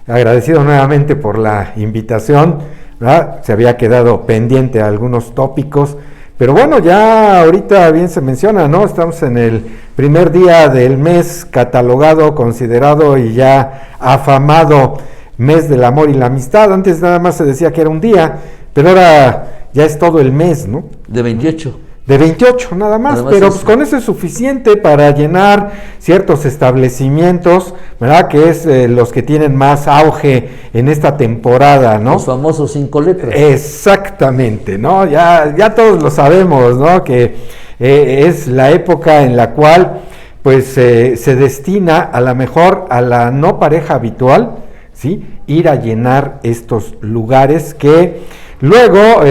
Agradecido nuevamente por la invitación, ¿verdad? Se había quedado pendiente algunos tópicos, pero bueno, ya ahorita bien se menciona, ¿no? Estamos en el primer día del mes catalogado, considerado y ya afamado mes del amor y la amistad. Antes nada más se decía que era un día, pero ahora ya es todo el mes, ¿no? De 28. De 28 nada más, pero pues con eso es suficiente para llenar ciertos establecimientos, ¿verdad? Que es los que tienen más auge en esta temporada, ¿no? Los famosos 5 letras. Exactamente, ¿no? Ya todos lo sabemos, ¿no? Que es la época en la cual pues se destina a la mejor a la no pareja habitual, ¿sí? Ir a llenar estos lugares que luego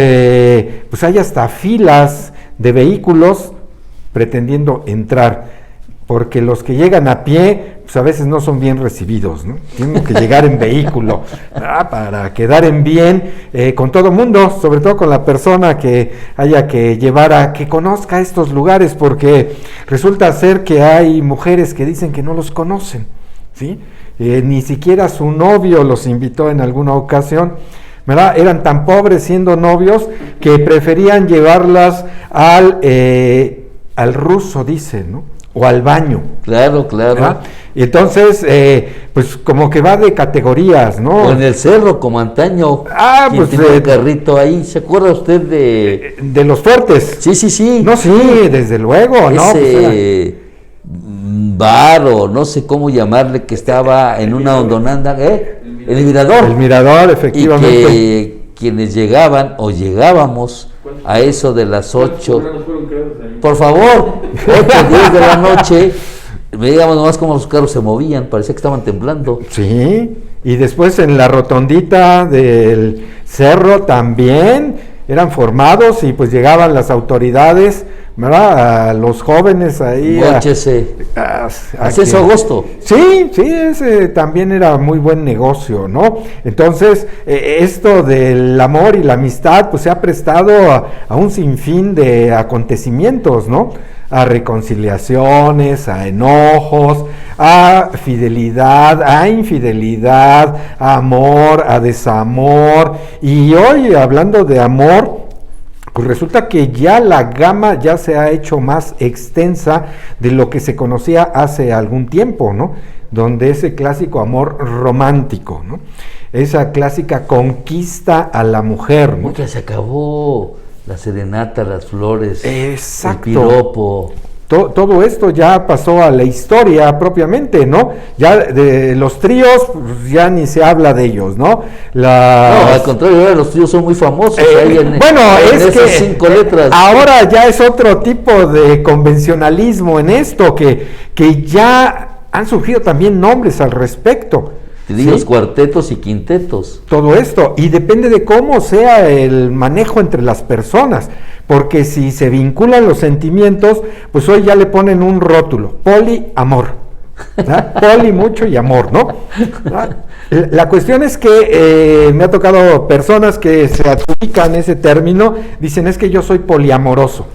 pues hay hasta filas de vehículos pretendiendo entrar, porque los que llegan a pie, pues a veces no son bien recibidos, ¿no? Tienen que llegar en vehículo, para quedar en bien con todo mundo, sobre todo con la persona que haya que llevar a que conozca estos lugares, porque resulta ser que hay mujeres que dicen que no los conocen, ¿sí? Ni siquiera su novio los invitó en alguna ocasión, ¿verdad? Eran tan pobres siendo novios que preferían llevarlas al ruso, dice, ¿no? O al baño. Claro. ¿Verdad? Y entonces, pues como que va de categorías, ¿no? O en el cerro, como antaño. Pues tiene un carrito ahí. ¿Se acuerda usted de los fuertes? Sí. No, sí, desde luego, ¿no? Ese bar, o no sé cómo llamarle, que estaba en una hondonanda, El Mirador. El Mirador, efectivamente. Y que quienes llegaban o llegábamos a eso de las 8, por favor, 8:10 de la noche, veíamos nomás cómo los carros se movían, parecía que estaban temblando. Sí, y después en la rotondita del cerro también eran formados y pues llegaban las autoridades, ¿verdad? A los jóvenes ahí. Acceso a agosto. Sí, ese también era muy buen negocio, ¿no? Entonces, esto del amor y la amistad, pues se ha prestado a un sinfín de acontecimientos, ¿no? A reconciliaciones, a enojos, a fidelidad, a infidelidad, a amor, a desamor. Y hoy, hablando de amor, Pues resulta que ya la gama ya se ha hecho más extensa de lo que se conocía hace algún tiempo, ¿no? Donde ese clásico amor romántico, ¿no? Esa clásica conquista a la mujer, ¿no? Ya se acabó la serenata, las flores, Exacto. el piropo. Todo esto ya pasó a la historia propiamente, ¿no? Ya de los tríos, pues ya ni se habla de ellos, ¿no? No, al contrario, ahora los tríos son muy famosos. Bueno, es que 5 letras. Ahora ya es otro tipo de convencionalismo en esto, que ya han surgido también nombres al respecto. Tríos, cuartetos y quintetos. Todo esto, y depende de cómo sea el manejo entre las personas, porque si se vinculan los sentimientos, pues hoy ya le ponen un rótulo, poliamor, ¿verdad? Poli mucho y amor, ¿no? ¿Verdad? La cuestión es que me ha tocado personas que se adjudican ese término, dicen es que yo soy poliamoroso,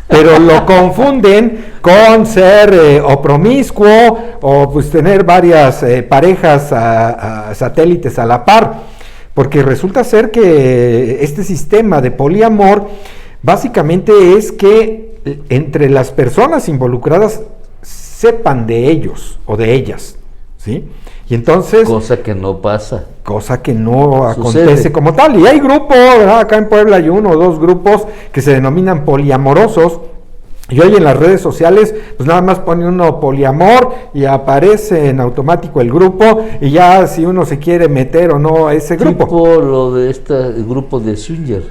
pero lo confunden con ser o promiscuo o pues tener varias parejas a satélites a la par, porque resulta ser que este sistema de poliamor básicamente es que entre las personas involucradas sepan de ellos o de ellas, ¿sí? Y entonces... Cosa que no pasa. Cosa que no Sucede. acontece como tal. Y hay grupos, ¿verdad? Acá en Puebla hay 1 o 2 grupos que se denominan poliamorosos. Y hoy en las redes sociales, pues nada más pone uno poliamor y aparece en automático el grupo. Y ya si uno se quiere meter o no a ese grupo. Tipo lo de el grupo de Swinger.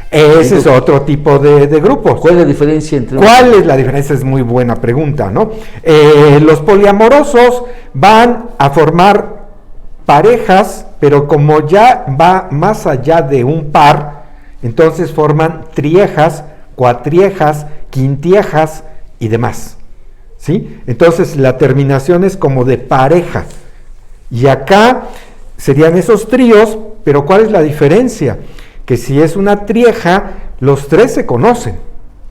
Ese es otro tipo de grupos. ¿Cuál es la diferencia entre ¿Cuál es la diferencia? Es muy buena pregunta, ¿no? Los poliamorosos van a formar parejas, pero como ya va más allá de un par, entonces forman triejas, cuatriejas, quintiejas y demás, ¿sí? Entonces la terminación es como de pareja. Y acá serían esos tríos, pero ¿cuál es la diferencia? Que si es una trieja, los 3 se conocen,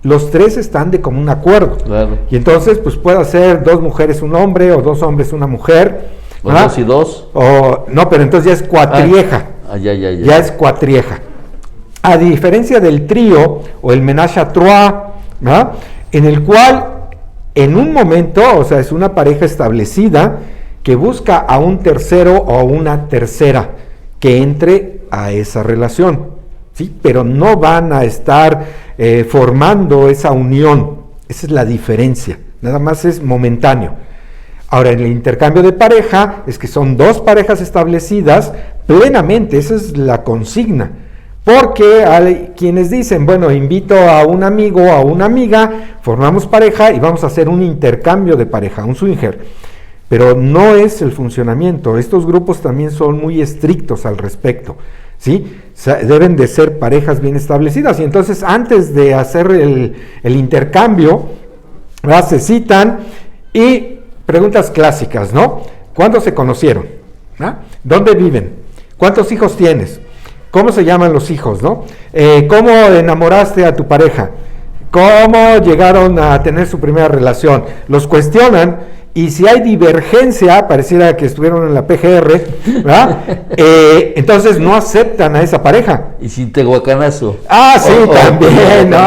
los 3 están de común acuerdo. Claro. Y entonces, pues puede ser 2 mujeres un hombre, o 2 hombres una mujer. O 2 y 2. O, no, pero entonces ya es cuatrieja. Ya es cuatrieja. A diferencia del trío, o el ménage à trois, ¿verdad? En el cual, en un momento, o sea, es una pareja establecida, que busca a un tercero o a una tercera, que entre a esa relación. ¿Sí? Pero no van a estar formando esa unión. Esa es la diferencia. Nada más es momentáneo. Ahora, en el intercambio de pareja, es que son 2 parejas establecidas plenamente. Esa es la consigna. Porque hay quienes dicen, bueno, invito a un amigo o a una amiga, formamos pareja y vamos a hacer un intercambio de pareja, un swinger. Pero no es el funcionamiento. Estos grupos también son muy estrictos al respecto, ¿sí? Deben de ser parejas bien establecidas. Y entonces, antes de hacer el intercambio, ¿verdad? Se citan y preguntas clásicas, ¿no? ¿Cuándo se conocieron? ¿Ah? ¿Dónde viven? ¿Cuántos hijos tienes? ¿Cómo se llaman los hijos, no? ¿Cómo enamoraste a tu pareja? ¿Cómo llegaron a tener su primera relación? Los cuestionan. Y si hay divergencia, pareciera que estuvieron en la PGR, ¿verdad? Entonces no aceptan a esa pareja. Y sin tehuacanazo. Ah, sí, también, ¿no?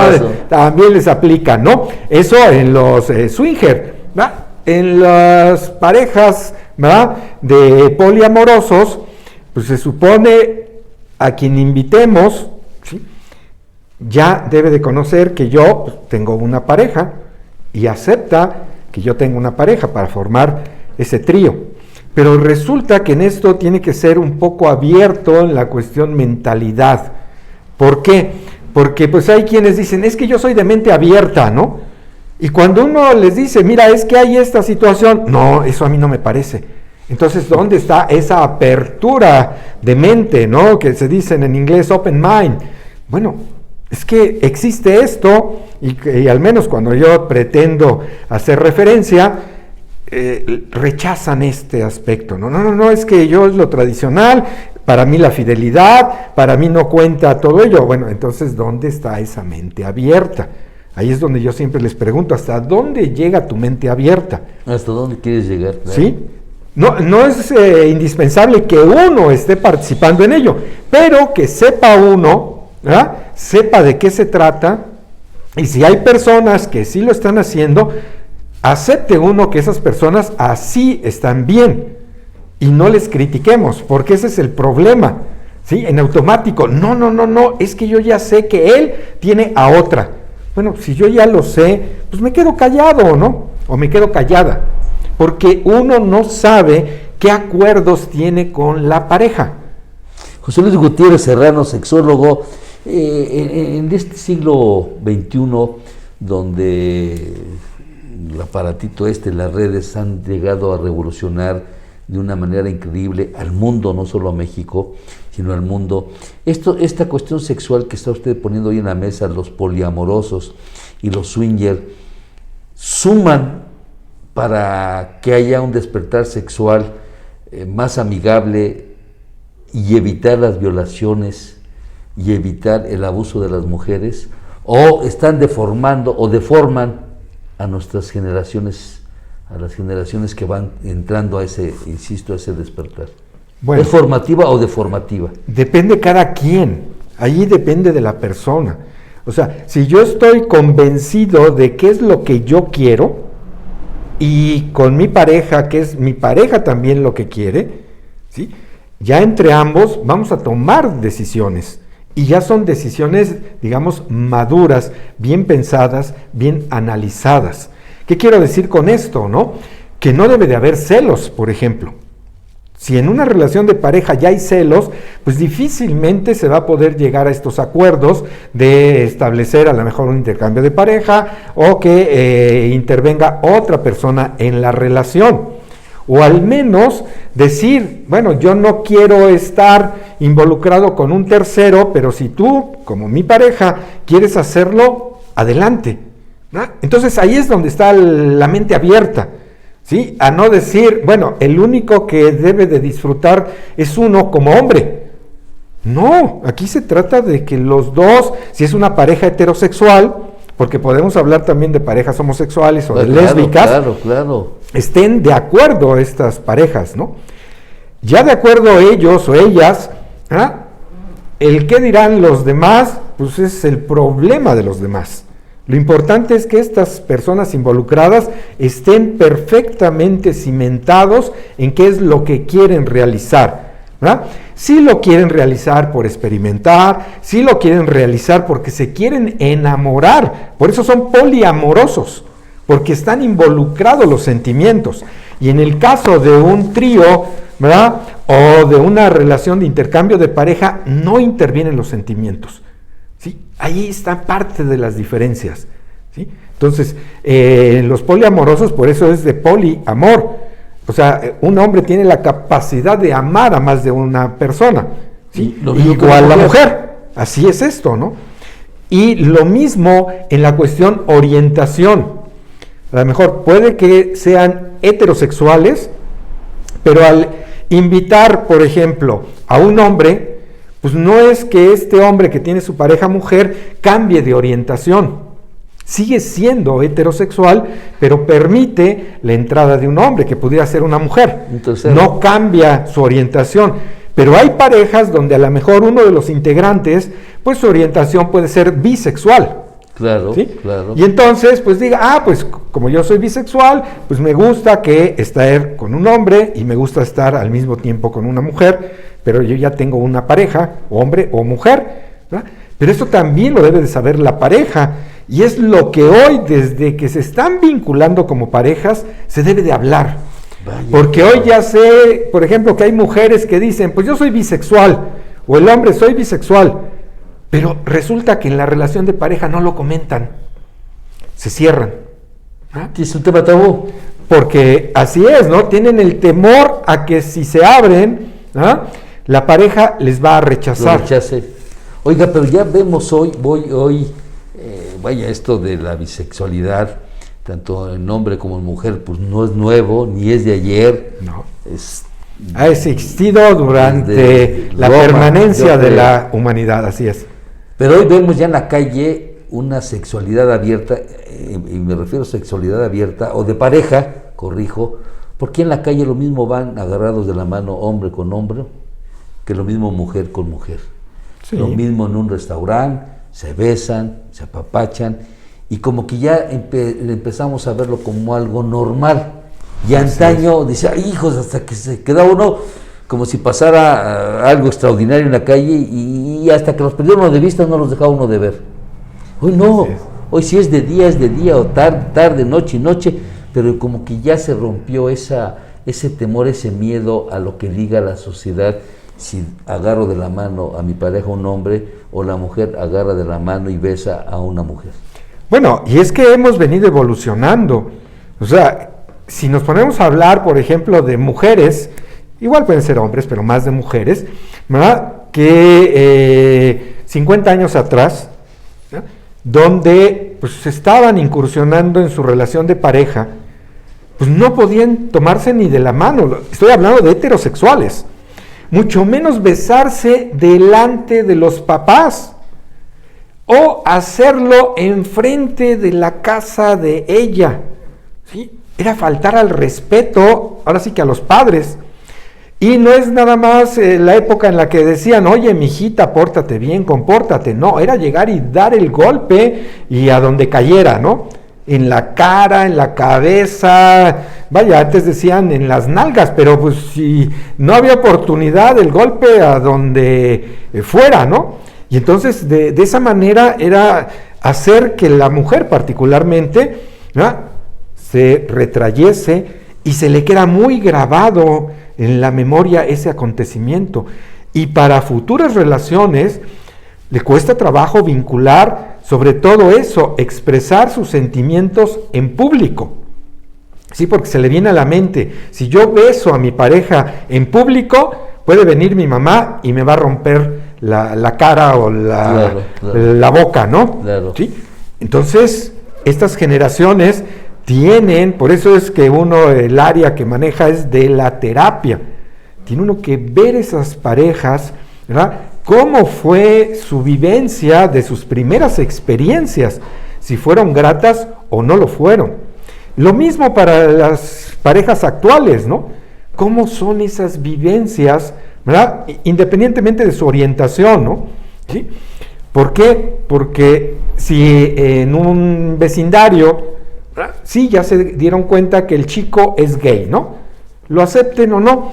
También les aplica, ¿no? Eso en los swinger, ¿verdad? En las parejas, ¿verdad? De poliamorosos, pues se supone a quien invitemos, ¿sí? Ya debe de conocer que yo pues, tengo una pareja y acepta que yo tengo una pareja para formar ese trío. Pero resulta que en esto tiene que ser un poco abierto en la cuestión mentalidad. ¿Por qué? Porque pues hay quienes dicen, es que yo soy de mente abierta, ¿no? Y cuando uno les dice, mira, es que hay esta situación, no, eso a mí no me parece. Entonces, ¿dónde está esa apertura de mente, ¿no? Que se dicen en inglés open mind. Bueno, es que existe esto y al menos cuando yo pretendo hacer referencia, rechazan este aspecto. No, es que yo es lo tradicional, para mí la fidelidad, para mí no cuenta todo ello. Bueno, entonces, ¿dónde está esa mente abierta? Ahí es donde yo siempre les pregunto, ¿hasta dónde llega tu mente abierta? ¿Hasta dónde quieres llegar? Claro. ¿Sí? No es indispensable que uno esté participando en ello, pero que sepa uno, ¿verdad?, sepa de qué se trata, y si hay personas que sí lo están haciendo, acepte uno que esas personas así están bien y no les critiquemos, porque ese es el problema, ¿sí? En automático, no, es que yo ya sé que él tiene a otra. Bueno, si yo ya lo sé, pues me quedo callado, ¿no? O me quedo callada, porque uno no sabe qué acuerdos tiene con la pareja. José Luis Gutiérrez Serrano, sexólogo, en este siglo XXI, donde el aparatito las redes han llegado a revolucionar de una manera increíble al mundo, no solo a México, sino al mundo. Esta cuestión sexual que está usted poniendo hoy en la mesa, los poliamorosos y los swingers, suman para que haya un despertar sexual más amigable y evitar las violaciones y evitar el abuso de las mujeres, o están deformando o deforman a nuestras generaciones, a las generaciones que van entrando a ese, insisto, a ese despertar. Bueno, ¿es formativa o deformativa? Depende cada quien, allí depende de la persona. O sea, si yo estoy convencido de qué es lo que yo quiero, y con mi pareja, que es mi pareja también lo que quiere, ¿sí?, ya entre ambos vamos a tomar decisiones, y ya son decisiones, digamos, maduras, bien pensadas, bien analizadas. ¿Qué quiero decir con esto, no? Que no debe de haber celos, por ejemplo. Si en una relación de pareja ya hay celos, pues difícilmente se va a poder llegar a estos acuerdos de establecer a lo mejor un intercambio de pareja o que intervenga otra persona en la relación. O al menos decir, bueno, yo no quiero estar involucrado con un tercero, pero si tú, como mi pareja, quieres hacerlo, adelante, ¿no? Entonces ahí es donde está la mente abierta, ¿sí? A no decir, bueno, el único que debe de disfrutar es uno como hombre. No, aquí se trata de que los dos, si es una pareja heterosexual, porque podemos hablar también de parejas homosexuales o de lésbicas, claro, estén de acuerdo estas parejas, ¿no? Ya de acuerdo ellos o ellas, ¿ah?, el qué dirán los demás, pues es el problema de los demás. Lo importante es que estas personas involucradas estén perfectamente cimentados en qué es lo que quieren realizar, ¿verdad? Si lo quieren realizar por experimentar, si lo quieren realizar porque se quieren enamorar, por eso son poliamorosos, porque están involucrados los sentimientos. Y en el caso de un trío, ¿verdad?, o de una relación de intercambio de pareja, no intervienen los sentimientos, ¿sí? Ahí está parte de las diferencias, ¿sí? Entonces, los poliamorosos, por eso es de poliamor. O sea, un hombre tiene la capacidad de amar a más de una persona, ¿sí? Igual la mujer, así es esto, ¿no? Y lo mismo en la cuestión orientación. A lo mejor puede que sean heterosexuales, pero al invitar, por ejemplo, a un hombre, pues no es que este hombre que tiene su pareja mujer cambie de orientación. Sigue siendo heterosexual, pero permite la entrada de un hombre que pudiera ser una mujer. Entonces, no cambia su orientación. Pero hay parejas donde a lo mejor uno de los integrantes, pues su orientación puede ser bisexual. Claro, ¿sí? Claro. Y entonces, pues diga, pues como yo soy bisexual, pues me gusta que estar con un hombre y me gusta estar al mismo tiempo con una mujer, pero yo ya tengo una pareja, hombre o mujer, ¿verdad? Pero esto también lo debe de saber la pareja, y es lo que hoy, desde que se están vinculando como parejas, se debe de hablar. Vaya. Porque hoy ya sé, por ejemplo, que hay mujeres que dicen, pues yo soy bisexual, o el hombre soy bisexual, pero resulta que en la relación de pareja no lo comentan, se cierran. ¿Ah? Es un tema tabú. Porque así es, ¿no? Tienen el temor a que si se abren, ¿ah?, la pareja les va a rechazar. Lo rechace. Oiga, pero ya vemos vaya, esto de la bisexualidad, tanto en hombre como en mujer, pues no es nuevo, ni es de ayer. No. Ha existido durante la permanencia de la humanidad, así es. Pero hoy vemos ya en la calle una sexualidad abierta, y me refiero a sexualidad abierta, o de pareja, corrijo, porque en la calle lo mismo van agarrados de la mano hombre con hombre, que lo mismo mujer con mujer. Sí. Lo mismo en un restaurante, se besan, se apapachan, y como que ya empezamos a verlo como algo normal. Y antaño decía, hijos, hasta que se quedaba uno como si pasara algo extraordinario en la calle, y hasta que los perdió uno de vista no los dejaba uno de ver. Hoy no, hoy sí es de día, o tarde, noche, pero como que ya se rompió ese temor, ese miedo a lo que diga la sociedad. Si agarro de la mano a mi pareja, un hombre, o la mujer agarra de la mano y besa a una mujer. Bueno, y es que hemos venido evolucionando. O sea, si nos ponemos a hablar, por ejemplo, de mujeres, igual pueden ser hombres, pero más de mujeres, ¿verdad? Que 50 años atrás, ¿no? Donde pues estaban incursionando en su relación de pareja, pues no podían tomarse ni de la mano. Estoy hablando de heterosexuales. Mucho menos besarse delante de los papás o hacerlo enfrente de la casa de ella, ¿sí? Era faltar al respeto, ahora sí que a los padres. Y no es nada más la época en la que decían, oye, mijita, pórtate bien, compórtate. No, era llegar y dar el golpe y a donde cayera, ¿no? En la cara, en la cabeza, vaya, antes decían en las nalgas, pero pues si no había oportunidad, el golpe a donde fuera, ¿no? Y entonces de esa manera era hacer que la mujer particularmente, ¿no?, se retrayese y se le queda muy grabado en la memoria ese acontecimiento. Y para futuras relaciones le cuesta trabajo vincular sobre todo eso, expresar sus sentimientos en público. Sí, porque se le viene a la mente, si yo beso a mi pareja en público, puede venir mi mamá y me va a romper la cara o la boca, ¿no? Claro. ¿Sí? Entonces, estas generaciones tienen, por eso es que el área que maneja es de la terapia. Tiene uno que ver esas parejas, ¿verdad?, cómo fue su vivencia de sus primeras experiencias, si fueron gratas o no lo fueron. Lo mismo para las parejas actuales, ¿no? ¿Cómo son esas vivencias, ¿verdad?, independientemente de su orientación, ¿no? ¿Sí? ¿Por qué? Porque si en un vecindario, ¿verdad?, sí, ya se dieron cuenta que el chico es gay, ¿no? Lo acepten o no.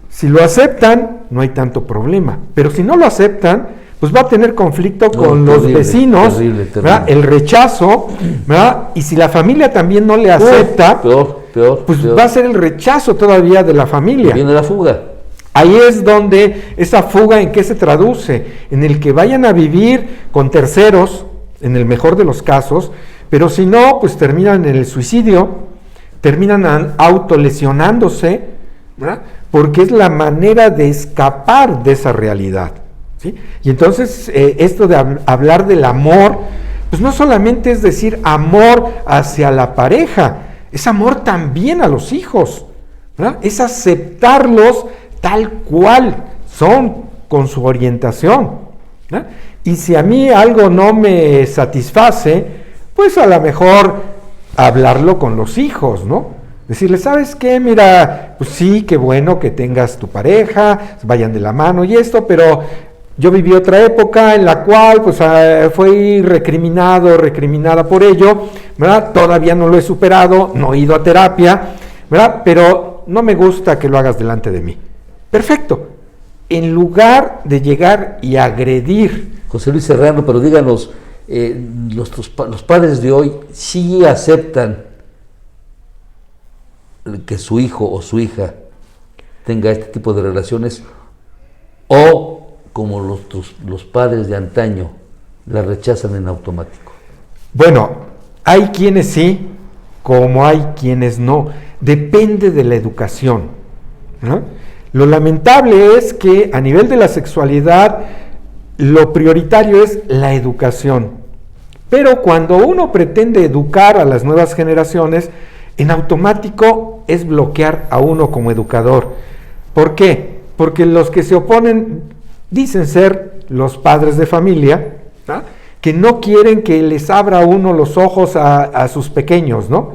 Si lo aceptan, no hay tanto problema. Pero si no lo aceptan, pues va a tener conflicto con los vecinos, terrible. ¿verdad?, el rechazo, ¿verdad? Y si la familia también no le acepta, peor, va a ser el rechazo todavía de la familia. Viene la fuga. Ahí es donde esa fuga, ¿en qué se traduce? En el que vayan a vivir con terceros, en el mejor de los casos, pero si no, pues terminan en el suicidio, terminan autolesionándose, ¿verdad?, porque es la manera de escapar de esa realidad, ¿sí? Y entonces esto de hablar del amor, pues no solamente es decir amor hacia la pareja, es amor también a los hijos, ¿verdad? Es aceptarlos tal cual son, con su orientación, ¿verdad? Y si a mí algo no me satisface, pues a lo mejor hablarlo con los hijos, ¿no? Decirle, ¿sabes qué? Mira, pues sí, qué bueno que tengas tu pareja, vayan de la mano y esto, pero yo viví otra época en la cual pues fui recriminada por ello, ¿verdad? Todavía no lo he superado, no he ido a terapia, ¿verdad? Pero no me gusta que lo hagas delante de mí. Perfecto. En lugar de llegar y agredir. José Luis Serrano, pero díganos, los padres de hoy sí aceptan que su hijo o su hija tenga este tipo de relaciones, o como los padres de antaño la rechazan en automático. Bueno, hay quienes sí, como hay quienes no. Depende de la educación, ¿no? Lo lamentable es que a nivel de la sexualidad lo prioritario es la educación. Pero cuando uno pretende educar a las nuevas generaciones, en automático es bloquear a uno como educador. ¿Por qué? Porque los que se oponen dicen ser los padres de familia, ¿no?, que no quieren que les abra uno los ojos a sus pequeños, ¿no?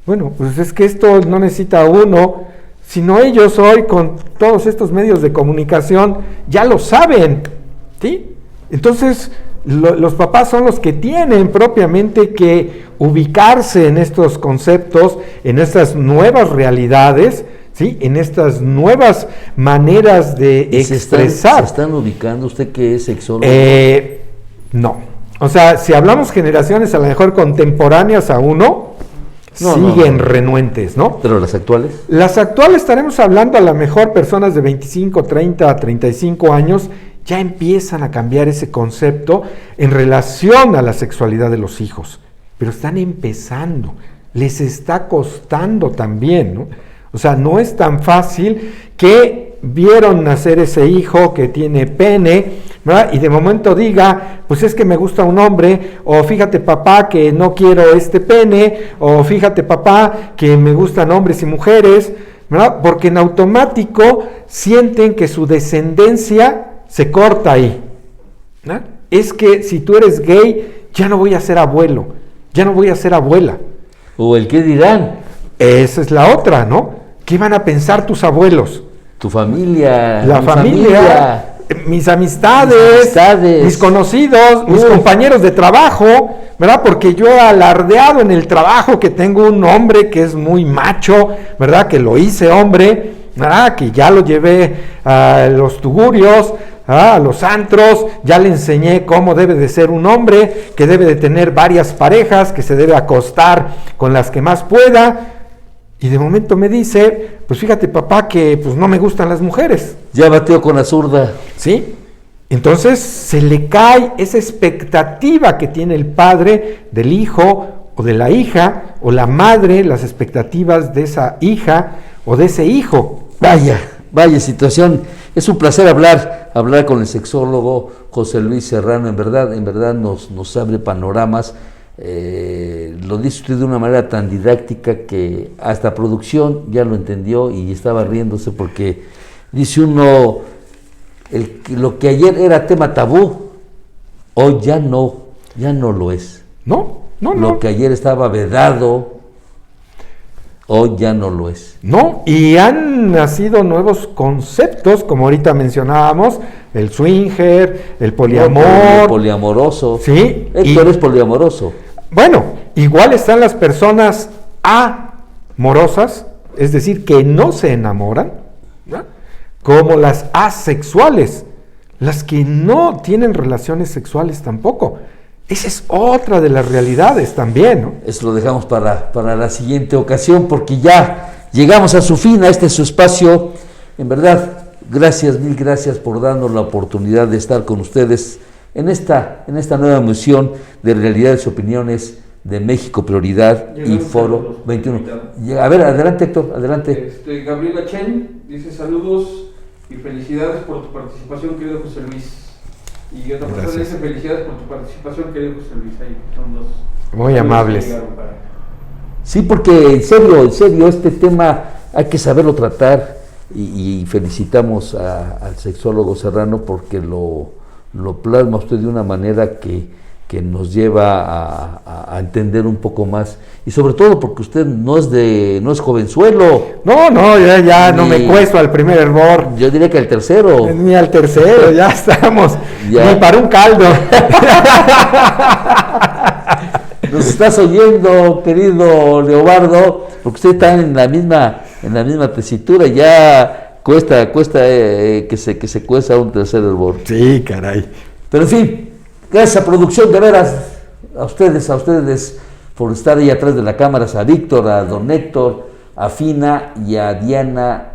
Bueno, pues es que esto no necesita uno, sino ellos hoy con todos estos medios de comunicación ya lo saben, ¿sí? Entonces, los papás son los que tienen propiamente que ubicarse en estos conceptos, en estas nuevas realidades, ¿sí? En estas nuevas maneras de expresar. ¿Se están ubicando? ¿Usted qué es sexólogo? No. O sea, si hablamos generaciones a lo mejor contemporáneas a uno, siguen renuentes, ¿no? ¿Pero las actuales? Las actuales estaremos hablando a lo mejor personas de 25, 30, 35 años, ya empiezan a cambiar ese concepto en relación a la sexualidad de los hijos, pero están empezando, les está costando también, ¿no? O sea, no es tan fácil que vieron nacer ese hijo que tiene pene, ¿verdad? Y de momento diga, pues es que me gusta un hombre, o fíjate papá que no quiero este pene, o fíjate papá que me gustan hombres y mujeres, ¿verdad? Porque en automático sienten que su descendencia se corta ahí, ¿no? Es que si tú eres gay, ya no voy a ser abuelo, ya no voy a ser abuela. ¿O el qué dirán? Esa es la otra, ¿no? ¿Qué van a pensar tus abuelos? Tu familia. La familia, mis amistades, mis conocidos, mis compañeros de trabajo, ¿verdad? Porque yo he alardeado en el trabajo que tengo un hombre que es muy macho, ¿verdad? Que lo hice hombre, ¿verdad? Que ya lo llevé a los tugurios, a los antros, ya le enseñé cómo debe de ser un hombre, que debe de tener varias parejas, que se debe acostar con las que más pueda. Y de momento me dice, pues fíjate papá que pues no me gustan las mujeres. Ya bateó con la zurda. ¿Sí? Entonces se le cae esa expectativa que tiene el padre del hijo o de la hija, o la madre, las expectativas de esa hija o de ese hijo. Vaya situación. Es un placer hablar con el sexólogo José Luis Serrano. En verdad nos abre panoramas. Lo dice usted de una manera tan didáctica que hasta producción ya lo entendió y estaba riéndose porque dice uno, lo que ayer era tema tabú, hoy ya no lo es. No. Lo que ayer estaba vedado, hoy ya no lo es. No, y han nacido nuevos conceptos, como ahorita mencionábamos, el swinger, el poliamor. El poliamoroso. Sí. Héctor es poliamoroso. Bueno, igual están las personas amorosas, es decir, que no se enamoran, ¿no? Como las asexuales, las que no tienen relaciones sexuales tampoco. Esa es otra de las realidades también, ¿no? Eso lo dejamos para la siguiente ocasión, porque ya llegamos a su fin, a este su espacio. En verdad, mil gracias por darnos la oportunidad de estar con ustedes en esta nueva emisión de Realidades y Opiniones de México Prioridad y Foro 21. A ver, adelante Héctor, adelante. Gabriela Chen dice saludos y felicidades por tu participación, querido José Luis. Y otra persona dice felicidades por tu participación, querido José Luis. Ahí son dos. Muy amables. Sí, porque en serio, este tema hay que saberlo tratar y felicitamos al sexólogo Serrano porque lo plasma usted de una manera que nos lleva a entender un poco más, y sobre todo porque usted no es jovenzuelo. No, ya no me cuesto al primer hervor. Yo diría que al tercero. Ni al tercero, ya estamos. Ni para un caldo. Nos estás oyendo, querido Leobardo, porque usted está en la misma tesitura, ya cuesta que se cueza un tercer hervor. Sí, caray. Pero en fin, gracias a producción, de veras, a ustedes por estar ahí atrás de la cámara, a Víctor, a don Héctor, a Fina y a Diana.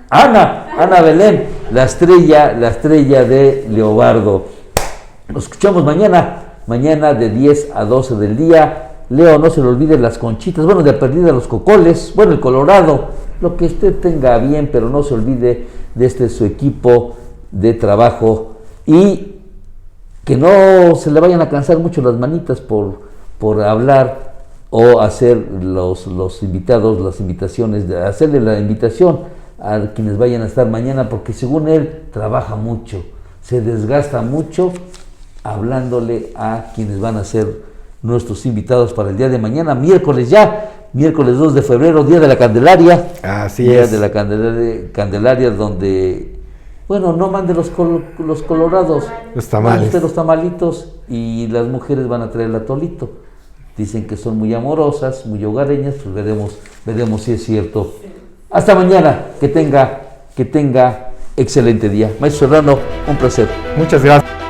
Ana Belén, la estrella de Leobardo. Nos escuchamos mañana de 10 a 12 del día. Leo, no se le olvide las conchitas, de perdida los cocoles, el colorado, lo que usted tenga bien, pero no se olvide de su equipo de trabajo, y que no se le vayan a cansar mucho las manitas por hablar o hacer los invitados, las invitaciones, hacerle la invitación a quienes vayan a estar mañana, porque según él trabaja mucho, se desgasta mucho hablándole a quienes van a ser nuestros invitados para el día de mañana, miércoles 2 de febrero, Día de la Candelaria. Así Día es. de la Candelaria, donde Bueno, no mande los colorados. Los tamales. Mande usted los tamalitos y las mujeres van a traer el atolito. Dicen que son muy amorosas, muy hogareñas, pues veremos si es cierto. Hasta mañana, que tenga excelente día. Maestro Serrano, un placer. Muchas gracias.